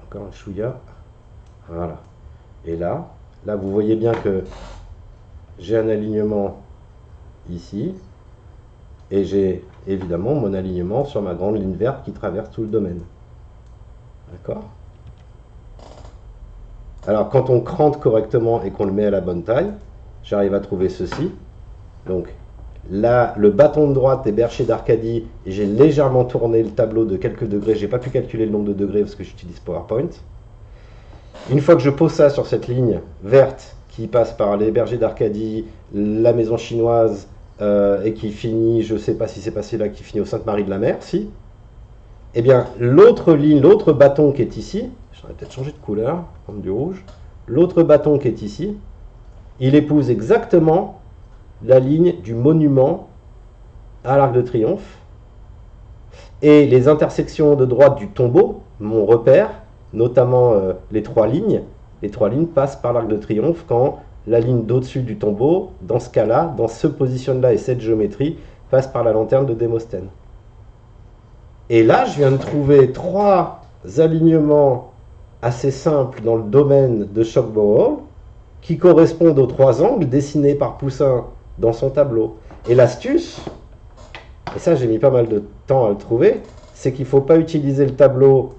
encore un chouïa. Voilà. Et là vous voyez bien que j'ai un alignement ici. Et j'ai évidemment mon alignement sur ma grande ligne verte qui traverse tout le domaine. D'accord? Alors quand on crante correctement et qu'on le met à la bonne taille, j'arrive à trouver ceci. Donc là, le bâton de droite des bergers d'Arcadie, j'ai légèrement tourné le tableau de quelques degrés. J'ai pas pu calculer le nombre de degrés parce que j'utilise PowerPoint. Une fois que je pose ça sur cette ligne verte qui passe par les bergers d'Arcadie, la maison chinoise et qui finit, je sais pas si c'est passé là, qui finit au Sainte-Marie de la Mer, si. Eh bien, l'autre ligne, l'autre bâton qui est ici, j'aurais peut-être changé de couleur, comme du rouge. L'autre bâton qui est ici, il épouse exactement la ligne du monument à l'Arc de Triomphe. Et les intersections de droite du tombeau, mon repère, notamment les trois lignes passent par l'Arc de Triomphe quand la ligne d'au-dessus du tombeau, dans ce cas-là, dans ce position-là et cette géométrie, passe par la lanterne de Démosthène. Et là, je viens de trouver trois alignements assez simples dans le domaine de Sherbrooke qui correspondent aux trois angles dessinés par Poussin dans son tableau. Et l'astuce, et ça j'ai mis pas mal de temps à le trouver, c'est qu'il ne faut pas utiliser le tableau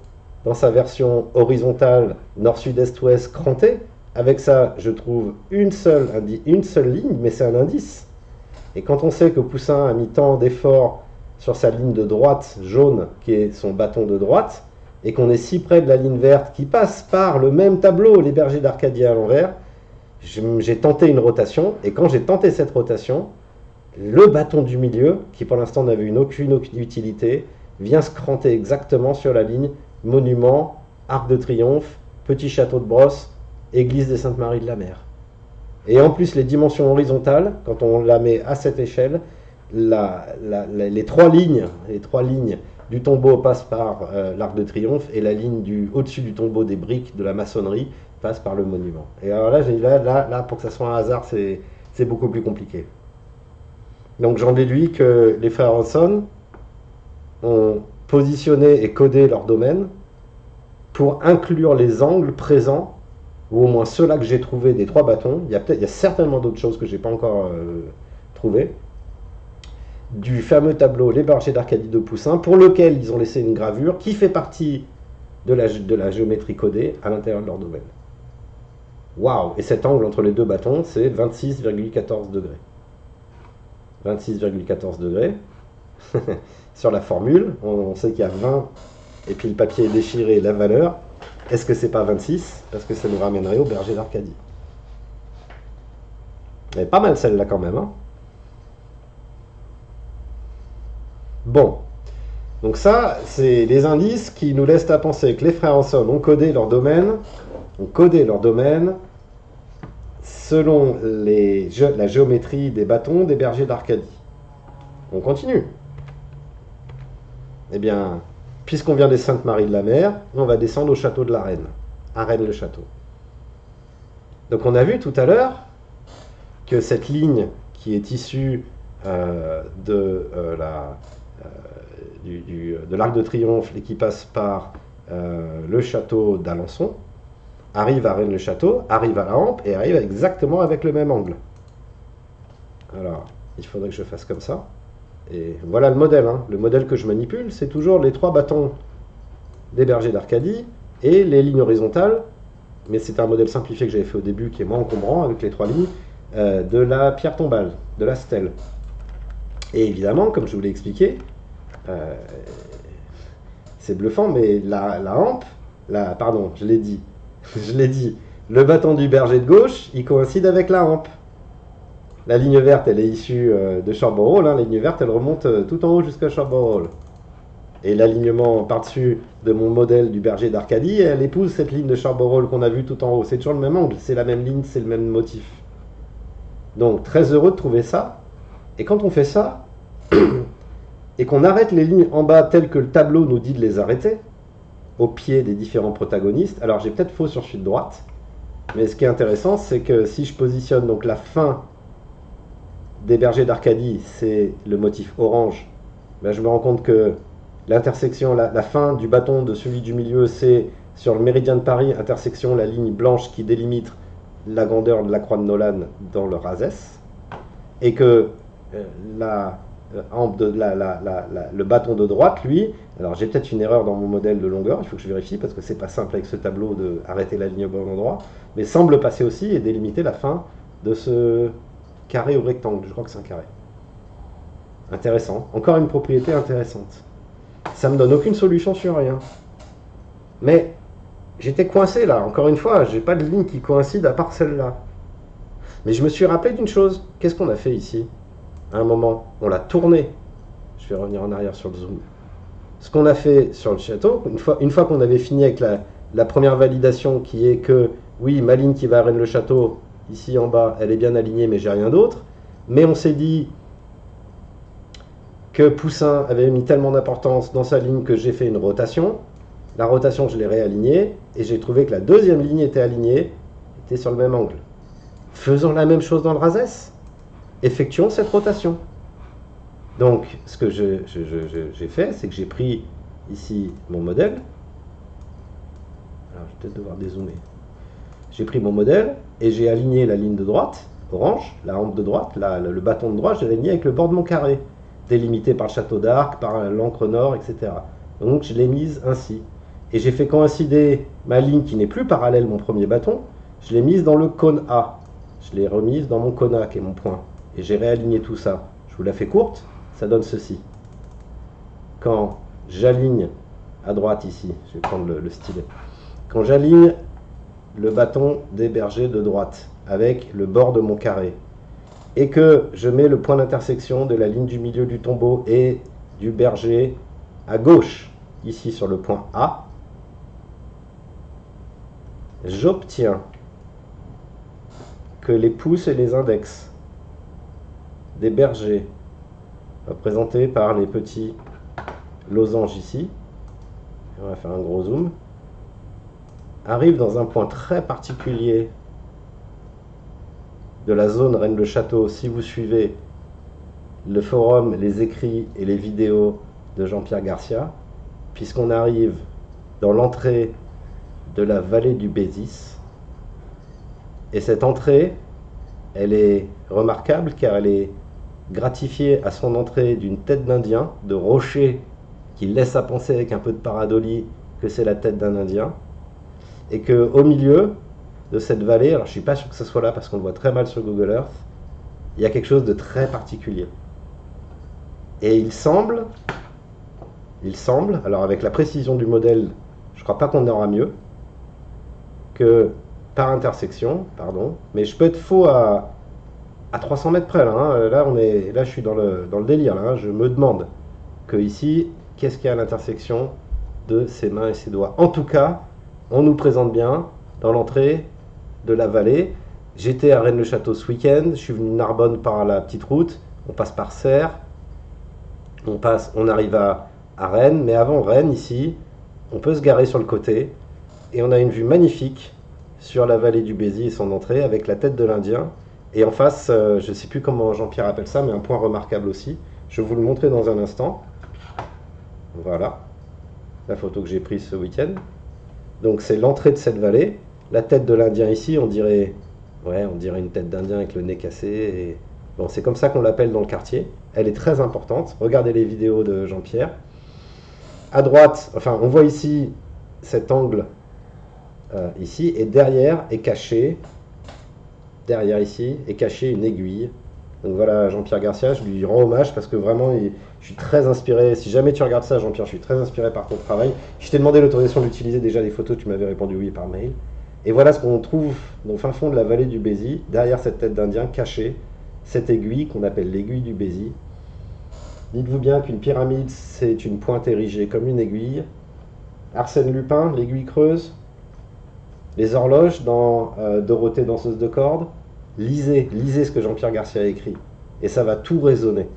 dans sa version horizontale nord-sud-est-ouest crantée. Avec ça, je trouve une seule ligne, mais c'est un indice. Et quand on sait que Poussin a mis tant d'efforts sur sa ligne de droite jaune, qui est son bâton de droite, et qu'on est si près de la ligne verte qui passe par le même tableau, les bergers d'Arcadie à l'envers, j'ai tenté une rotation, et quand j'ai tenté cette rotation, le bâton du milieu, qui pour l'instant n'avait aucune utilité, vient se cranter exactement sur la ligne monument, arc de triomphe, petit château de Brosse, église des Saintes-Maries de la Mer. Et en plus, les dimensions horizontales, quand on la met à cette échelle, les trois lignes du tombeau passent par l'arc de triomphe et la ligne au-dessus du tombeau des briques de la maçonnerie passe par le monument. Et alors là, j'ai dit là, pour que ça soit un hasard, c'est beaucoup plus compliqué. Donc j'en déduis que les frères Hanson ont positionné et codé leur domaine pour inclure les angles présents, ou au moins ceux-là que j'ai trouvés des trois bâtons. Il y a certainement d'autres choses que je n'ai pas encore trouvées, du fameux tableau Les bergers d'Arcadie de Poussin, pour lequel ils ont laissé une gravure qui fait partie de la géométrie codée à l'intérieur de leur domaine. Waouh! Et cet angle entre les deux bâtons, c'est 26,14 degrés. 26,14 degrés. Sur la formule, on sait qu'il y a 20, et puis le papier est déchiré, la valeur. Est-ce que c'est pas 26? Parce que ça nous ramènerait au berger d'Arcadie. Elle est pas mal celle-là quand même, hein. Bon, donc ça, c'est les indices qui nous laissent à penser que les frères Hanson ont codé leur domaine, selon la géométrie des bâtons des bergers d'Arcadie. On continue. Eh bien, puisqu'on vient des Saintes-Maries de la Mer, on va descendre au château de la Reine, à Rennes-le-Château. Donc on a vu tout à l'heure que cette ligne qui est issue de l'Arc de Triomphe et qui passe par le château d'Alençon, arrive à Rennes-le-Château, arrive à la Hampe et arrive exactement avec le même angle. Alors, il faudrait que je fasse comme ça. Et voilà le modèle. Hein. Le modèle que je manipule, c'est toujours les trois bâtons des bergers d'Arcadie et les lignes horizontales, mais c'est un modèle simplifié que j'avais fait au début qui est moins encombrant avec les trois lignes, de la pierre tombale, de la stèle. Et évidemment, comme je vous l'ai expliqué, c'est bluffant, mais la hampe, pardon, je l'ai dit, le bâton du berger de gauche, il coïncide avec la hampe. La ligne verte, elle est issue de Sherborne Hall, hein. La ligne verte, elle remonte tout en haut jusqu'à Sherborne Hall. Et l'alignement par-dessus de mon modèle du berger d'Arcadie, elle épouse cette ligne de Sherborne Hall qu'on a vue tout en haut. C'est toujours le même angle, c'est la même ligne, c'est le même motif. Donc, très heureux de trouver ça. Et quand on fait ça, et qu'on arrête les lignes en bas telles que le tableau nous dit de les arrêter, au pied des différents protagonistes, alors j'ai peut-être faux sur celui de droite, mais ce qui est intéressant, c'est que si je positionne donc la fin des bergers d'Arcadie, c'est le motif orange, ben je me rends compte que l'intersection, la fin du bâton de celui du milieu, c'est sur le méridien de Paris, intersection la ligne blanche qui délimite la grandeur de la croix de Nolan dans le Razès, et que le bâton de droite, lui, alors j'ai peut-être une erreur dans mon modèle de longueur, il faut que je vérifie parce que c'est pas simple avec ce tableau de arrêter la ligne au bon endroit, mais semble passer aussi et délimiter la fin de ce carré ou rectangle, je crois que c'est un carré. Intéressant, encore une propriété intéressante. Ça me donne aucune solution sur rien. Mais j'étais coincé là, encore une fois, j'ai pas de ligne qui coïncide à part celle-là. Mais je me suis rappelé d'une chose, qu'est-ce qu'on a fait ici? À un moment, on l'a tourné. Je vais revenir en arrière sur le zoom. Ce qu'on a fait sur le château, une fois qu'on avait fini avec la première validation qui est que, oui, ma ligne qui va à Rennes-le-Château, ici en bas, elle est bien alignée, mais j'ai rien d'autre. Mais on s'est dit que Poussin avait mis tellement d'importance dans sa ligne que j'ai fait une rotation. La rotation, je l'ai réalignée, et j'ai trouvé que la deuxième ligne était alignée, était sur le même angle. Faisons la même chose dans le Razès. Effectuons cette rotation. Donc, ce que j'ai fait, c'est que j'ai pris ici mon modèle. Alors, je vais peut-être devoir dézoomer. J'ai pris mon modèle et j'ai aligné la ligne de droite, orange, la hampe de droite, le bâton de droite, j'ai aligné avec le bord de mon carré. délimité par le château d'Arc, par l'encre nord, etc. Donc je l'ai mise ainsi. Et j'ai fait coïncider ma ligne qui n'est plus parallèle mon premier bâton, je l'ai mise dans le cône A. Je l'ai remise dans mon cône A qui est mon point. Et j'ai réaligné tout ça. Je vous la fais courte, ça donne ceci. Quand j'aligne à droite ici, je vais prendre le stylet. Quand j'aligne le bâton des bergers de droite avec le bord de mon carré et que je mets le point d'intersection de la ligne du milieu du tombeau et du berger à gauche, ici sur le point A, j'obtiens que les pouces et les index des bergers, représentés par les petits losanges ici, on va faire un gros zoom, arrivent dans un point très particulier de la zone Rennes-le-Château. Si vous suivez le forum, les écrits et les vidéos de Jean-Pierre Garcia, puisqu'on arrive dans l'entrée de la vallée du Bézis. Et cette entrée, elle est remarquable car elle est gratifiée à son entrée d'une tête d'Indien, de rocher qui laisse à penser avec un peu de pareidolie que c'est la tête d'un Indien. Et qu'au milieu de cette vallée, alors je ne suis pas sûr que ce soit là parce qu'on le voit très mal sur Google Earth, il y a quelque chose de très particulier. Et il semble, alors avec la précision du modèle, je ne crois pas qu'on aura mieux, que par intersection, pardon, mais je peux être faux à 300 mètres près là, hein. Là je suis dans le délire, là, hein. Je me demande que ici, qu'est-ce qu'il y a à l'intersection de ses mains et ses doigts. En tout cas, on nous présente bien dans l'entrée de la vallée. J'étais à Rennes-le-Château ce week-end, je suis venu de Narbonne par la petite route, on passe par Serres, on arrive à Rennes, mais avant Rennes, ici, on peut se garer sur le côté, et on a une vue magnifique sur la vallée du Béziers et son entrée, avec la tête de l'Indien, et en face, je ne sais plus comment Jean-Pierre appelle ça, mais un point remarquable aussi, je vais vous le montrer dans un instant. Voilà, la photo que j'ai prise ce week-end. Donc c'est l'entrée de cette vallée. La tête de l'Indien ici, on dirait une tête d'Indien avec le nez cassé. Et... Bon, c'est comme ça qu'on l'appelle dans le quartier. Elle est très importante. Regardez les vidéos de Jean-Pierre. À droite, enfin, on voit ici cet angle ici, et derrière ici est cachée une aiguille. Donc voilà, Jean-Pierre Garcia, je lui rends hommage parce que vraiment, je suis très inspiré. Si jamais tu regardes ça, Jean-Pierre, je suis très inspiré par ton travail. Je t'ai demandé l'autorisation d'utiliser déjà des photos, tu m'avais répondu oui par mail. Et voilà ce qu'on trouve dans le fin fond de la vallée du Béziers, derrière cette tête d'Indien cachée, cette aiguille qu'on appelle l'aiguille du Béziers. Dites-vous bien qu'une pyramide, c'est une pointe érigée comme une aiguille. Arsène Lupin, l'aiguille creuse. Les horloges dans Dorothée danseuse de cordes. Lisez ce que Jean-Pierre Garcia a écrit, et ça va tout résonner.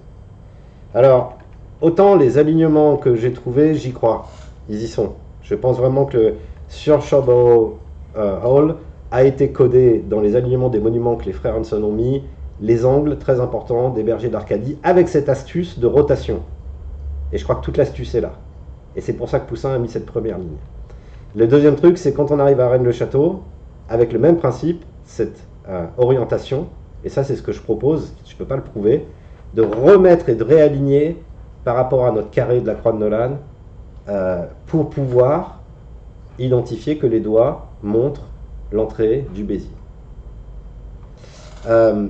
Alors, autant les alignements que j'ai trouvés, j'y crois, ils y sont. Je pense vraiment que sur Sherborne Hall a été codé dans les alignements des monuments que les frères Hanson ont mis, les angles très importants des bergers d'Arcadie, avec cette astuce de rotation. Et je crois que toute l'astuce est là. Et c'est pour ça que Poussin a mis cette première ligne. Le deuxième truc, c'est quand on arrive à Rennes-le-Château, avec le même principe, cette orientation, et ça c'est ce que je propose, je ne peux pas le prouver, de remettre et de réaligner par rapport à notre carré de la croix de Nolan pour pouvoir identifier que les doigts montrent l'entrée du Béziers. Il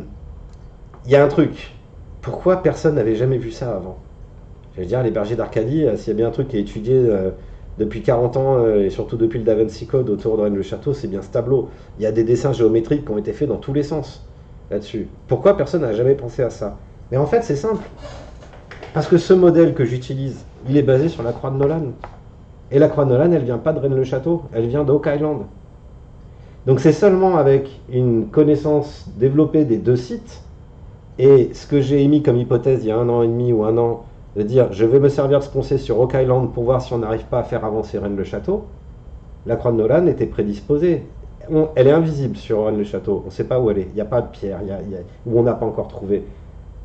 y a un truc, pourquoi personne n'avait jamais vu ça avant? Je veux dire, les bergers d'Arcadie, s'il y a bien un truc qui est étudié depuis 40 ans, et surtout depuis le Da Vinci Code autour de Rennes-le-Château, c'est bien ce tableau. Il y a des dessins géométriques qui ont été faits dans tous les sens là-dessus. Pourquoi personne n'a jamais pensé à ça? Mais en fait, c'est simple. Parce que ce modèle que j'utilise, il est basé sur la croix de Nolan. Et la croix de Nolan, elle vient pas de Rennes-le-Château, elle vient d'Oak Island. Donc c'est seulement avec une connaissance développée des deux sites, et ce que j'ai émis comme hypothèse il y a 1 an et demi ou 1 an, de dire je vais me servir de ce qu'on sait sur Oak Island pour voir si on n'arrive pas à faire avancer Rennes-le-Château, la croix de Nolan était prédisposée. Elle est invisible sur Rennes-le-Château, on ne sait pas où elle est, il n'y a pas de pierre, où on n'a pas encore trouvé.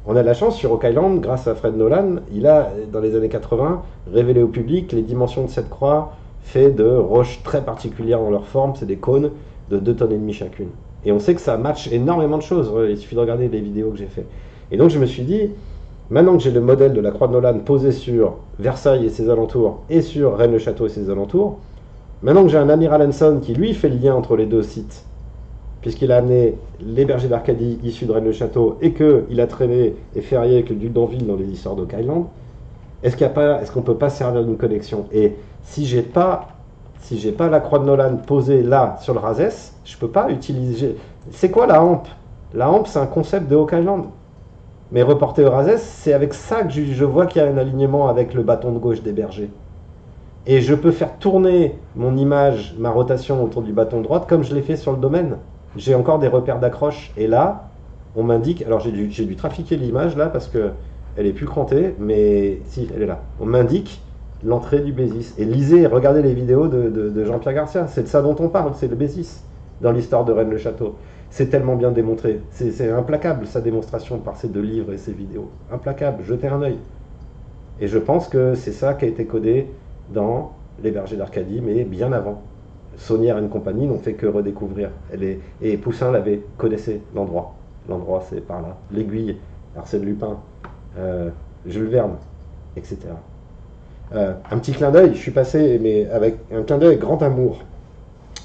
On a de la chance sur Oak Island, grâce à Fred Nolan, il a, dans les années 80, révélé au public les dimensions de cette croix faites de roches très particulières dans leur forme, c'est des cônes de 2,5 tonnes chacune. Et on sait que ça match énormément de choses, il suffit de regarder les vidéos que j'ai fait. Et donc je me suis dit, Maintenant que j'ai le modèle de la croix de Nolan posé sur Versailles et ses alentours et sur Rennes-le-Château et ses alentours, maintenant que j'ai un Amiral Hanson qui lui fait le lien entre les deux sites, puisqu'il a amené les bergers d'Arcadie issus de Rennes-le-Château et qu'il a traîné et ferrié avec le duc d'Anville dans les histoires d'Oak Island, est-ce qu'on ne peut pas servir d'une connexion? Et si j'ai pas la croix de Nolan posée là sur le Razès, je ne peux pas utiliser. C'est quoi la hampe? La hampe, c'est un concept de Oak Island. Mais reporté au Razès, c'est avec ça que je vois qu'il y a un alignement avec le bâton de gauche des bergers. Et je peux faire tourner mon image, ma rotation autour du bâton de droite comme je l'ai fait sur le domaine. J'ai encore des repères d'accroche. Et là, on m'indique. Alors j'ai dû trafiquer l'image là parce que elle est plus crantée, mais si, elle est là. On m'indique l'entrée du Bézis. Et lisez, regardez les vidéos de Jean-Pierre Garcia. C'est de ça dont on parle, c'est le Bézis dans l'histoire de Rennes-le-Château. C'est tellement bien démontré. C'est implacable sa démonstration par ces deux livres et ces vidéos. Implacable, jetez un œil. Et je pense que c'est ça qui a été codé dans Les Bergers d'Arcadie, mais bien avant. Saunière et compagnie n'ont fait que redécouvrir. Et Poussin connaissait l'endroit. L'endroit, c'est par là. L'Aiguille, Arsène Lupin, Jules Verne, etc. Un petit clin d'œil, je suis passé, mais avec un clin d'œil avec grand amour,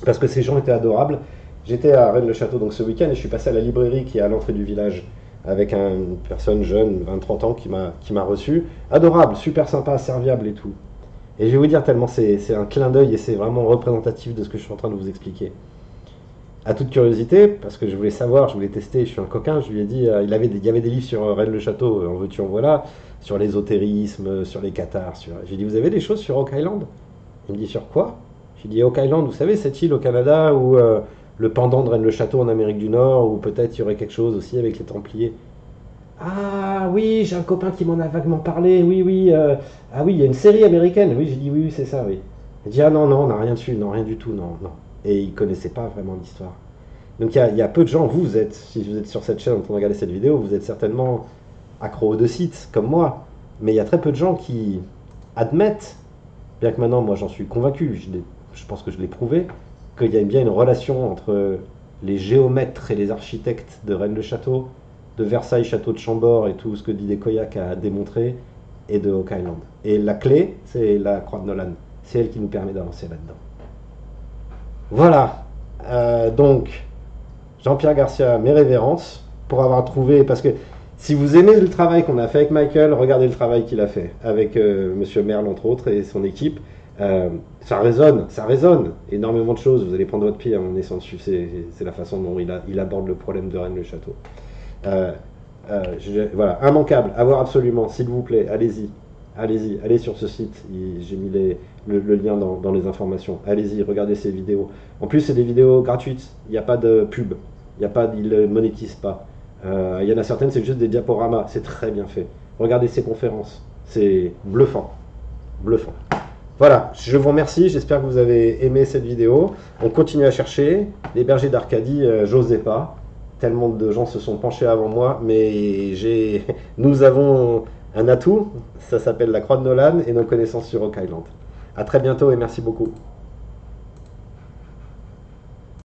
parce que ces gens étaient adorables. J'étais à Rennes-le-Château donc ce week-end et je suis passé à la librairie qui est à l'entrée du village avec une personne jeune, 20-30 ans, qui m'a reçu. Adorable, super sympa, serviable et tout. Et je vais vous dire tellement c'est un clin d'œil et c'est vraiment représentatif de ce que je suis en train de vous expliquer. À toute curiosité, parce que je voulais savoir, je voulais tester, je suis un coquin, je lui ai dit, il y avait des livres sur Rennes-le-Château, en veux-tu, en voilà, sur l'ésotérisme, sur les cathares. J'ai dit, vous avez des choses sur Oak Island? Il me dit, sur quoi? J'ai dit, Oak Island, vous savez, cette île au Canada où le pendant de Rennes-le-Château en Amérique du Nord, ou peut-être il y aurait quelque chose aussi avec les Templiers. Ah oui, j'ai un copain qui m'en a vaguement parlé, oui, oui, ah oui, il y a une série américaine, oui, j'ai dit, oui, oui, c'est ça, oui. Il dit, ah non, non, on n'a rien dessus, non, rien du tout, non, non. Et il ne connaissait pas vraiment l'histoire. Donc il y a peu de gens, si vous êtes sur cette chaîne en train de regarder cette vidéo, vous êtes certainement accro de sites, comme moi, mais il y a très peu de gens qui admettent, bien que maintenant, moi j'en suis convaincu, je pense que je l'ai prouvé, qu'il y a bien une relation entre les géomètres et les architectes de Rennes-le-Château, de Versailles, Château de Chambord et tout ce que Didier Coyac a démontré, et de Oak Island. Et la clé, c'est la croix de Nolan. C'est elle qui nous permet d'avancer là-dedans. Voilà. Donc, Jean-Pierre Garcia, mes révérences, pour avoir trouvé, parce que si vous aimez le travail qu'on a fait avec Michael, regardez le travail qu'il a fait avec Monsieur Merle, entre autres, et son équipe. Ça résonne énormément de choses. Vous allez prendre votre pied en naissant dessus. C'est la façon dont il aborde le problème de Rennes-le-Château. Voilà, immanquable, à voir absolument, s'il vous plaît, allez-y, allez sur ce site, j'ai mis le lien dans les informations, allez-y, regardez ces vidéos. En plus, c'est des vidéos gratuites, il n'y a pas de pub, il ne monétise pas. Il y en a certaines, c'est juste des diaporamas, c'est très bien fait. Regardez ces conférences, c'est bluffant, bluffant. Voilà, je vous remercie, j'espère que vous avez aimé cette vidéo. On continue à chercher, les bergers d'Arcadie, j'osais pas. Tellement de gens se sont penchés avant moi, mais nous avons un atout, ça s'appelle la croix de Nolan et nos connaissances sur Oak Island. A très bientôt et merci beaucoup.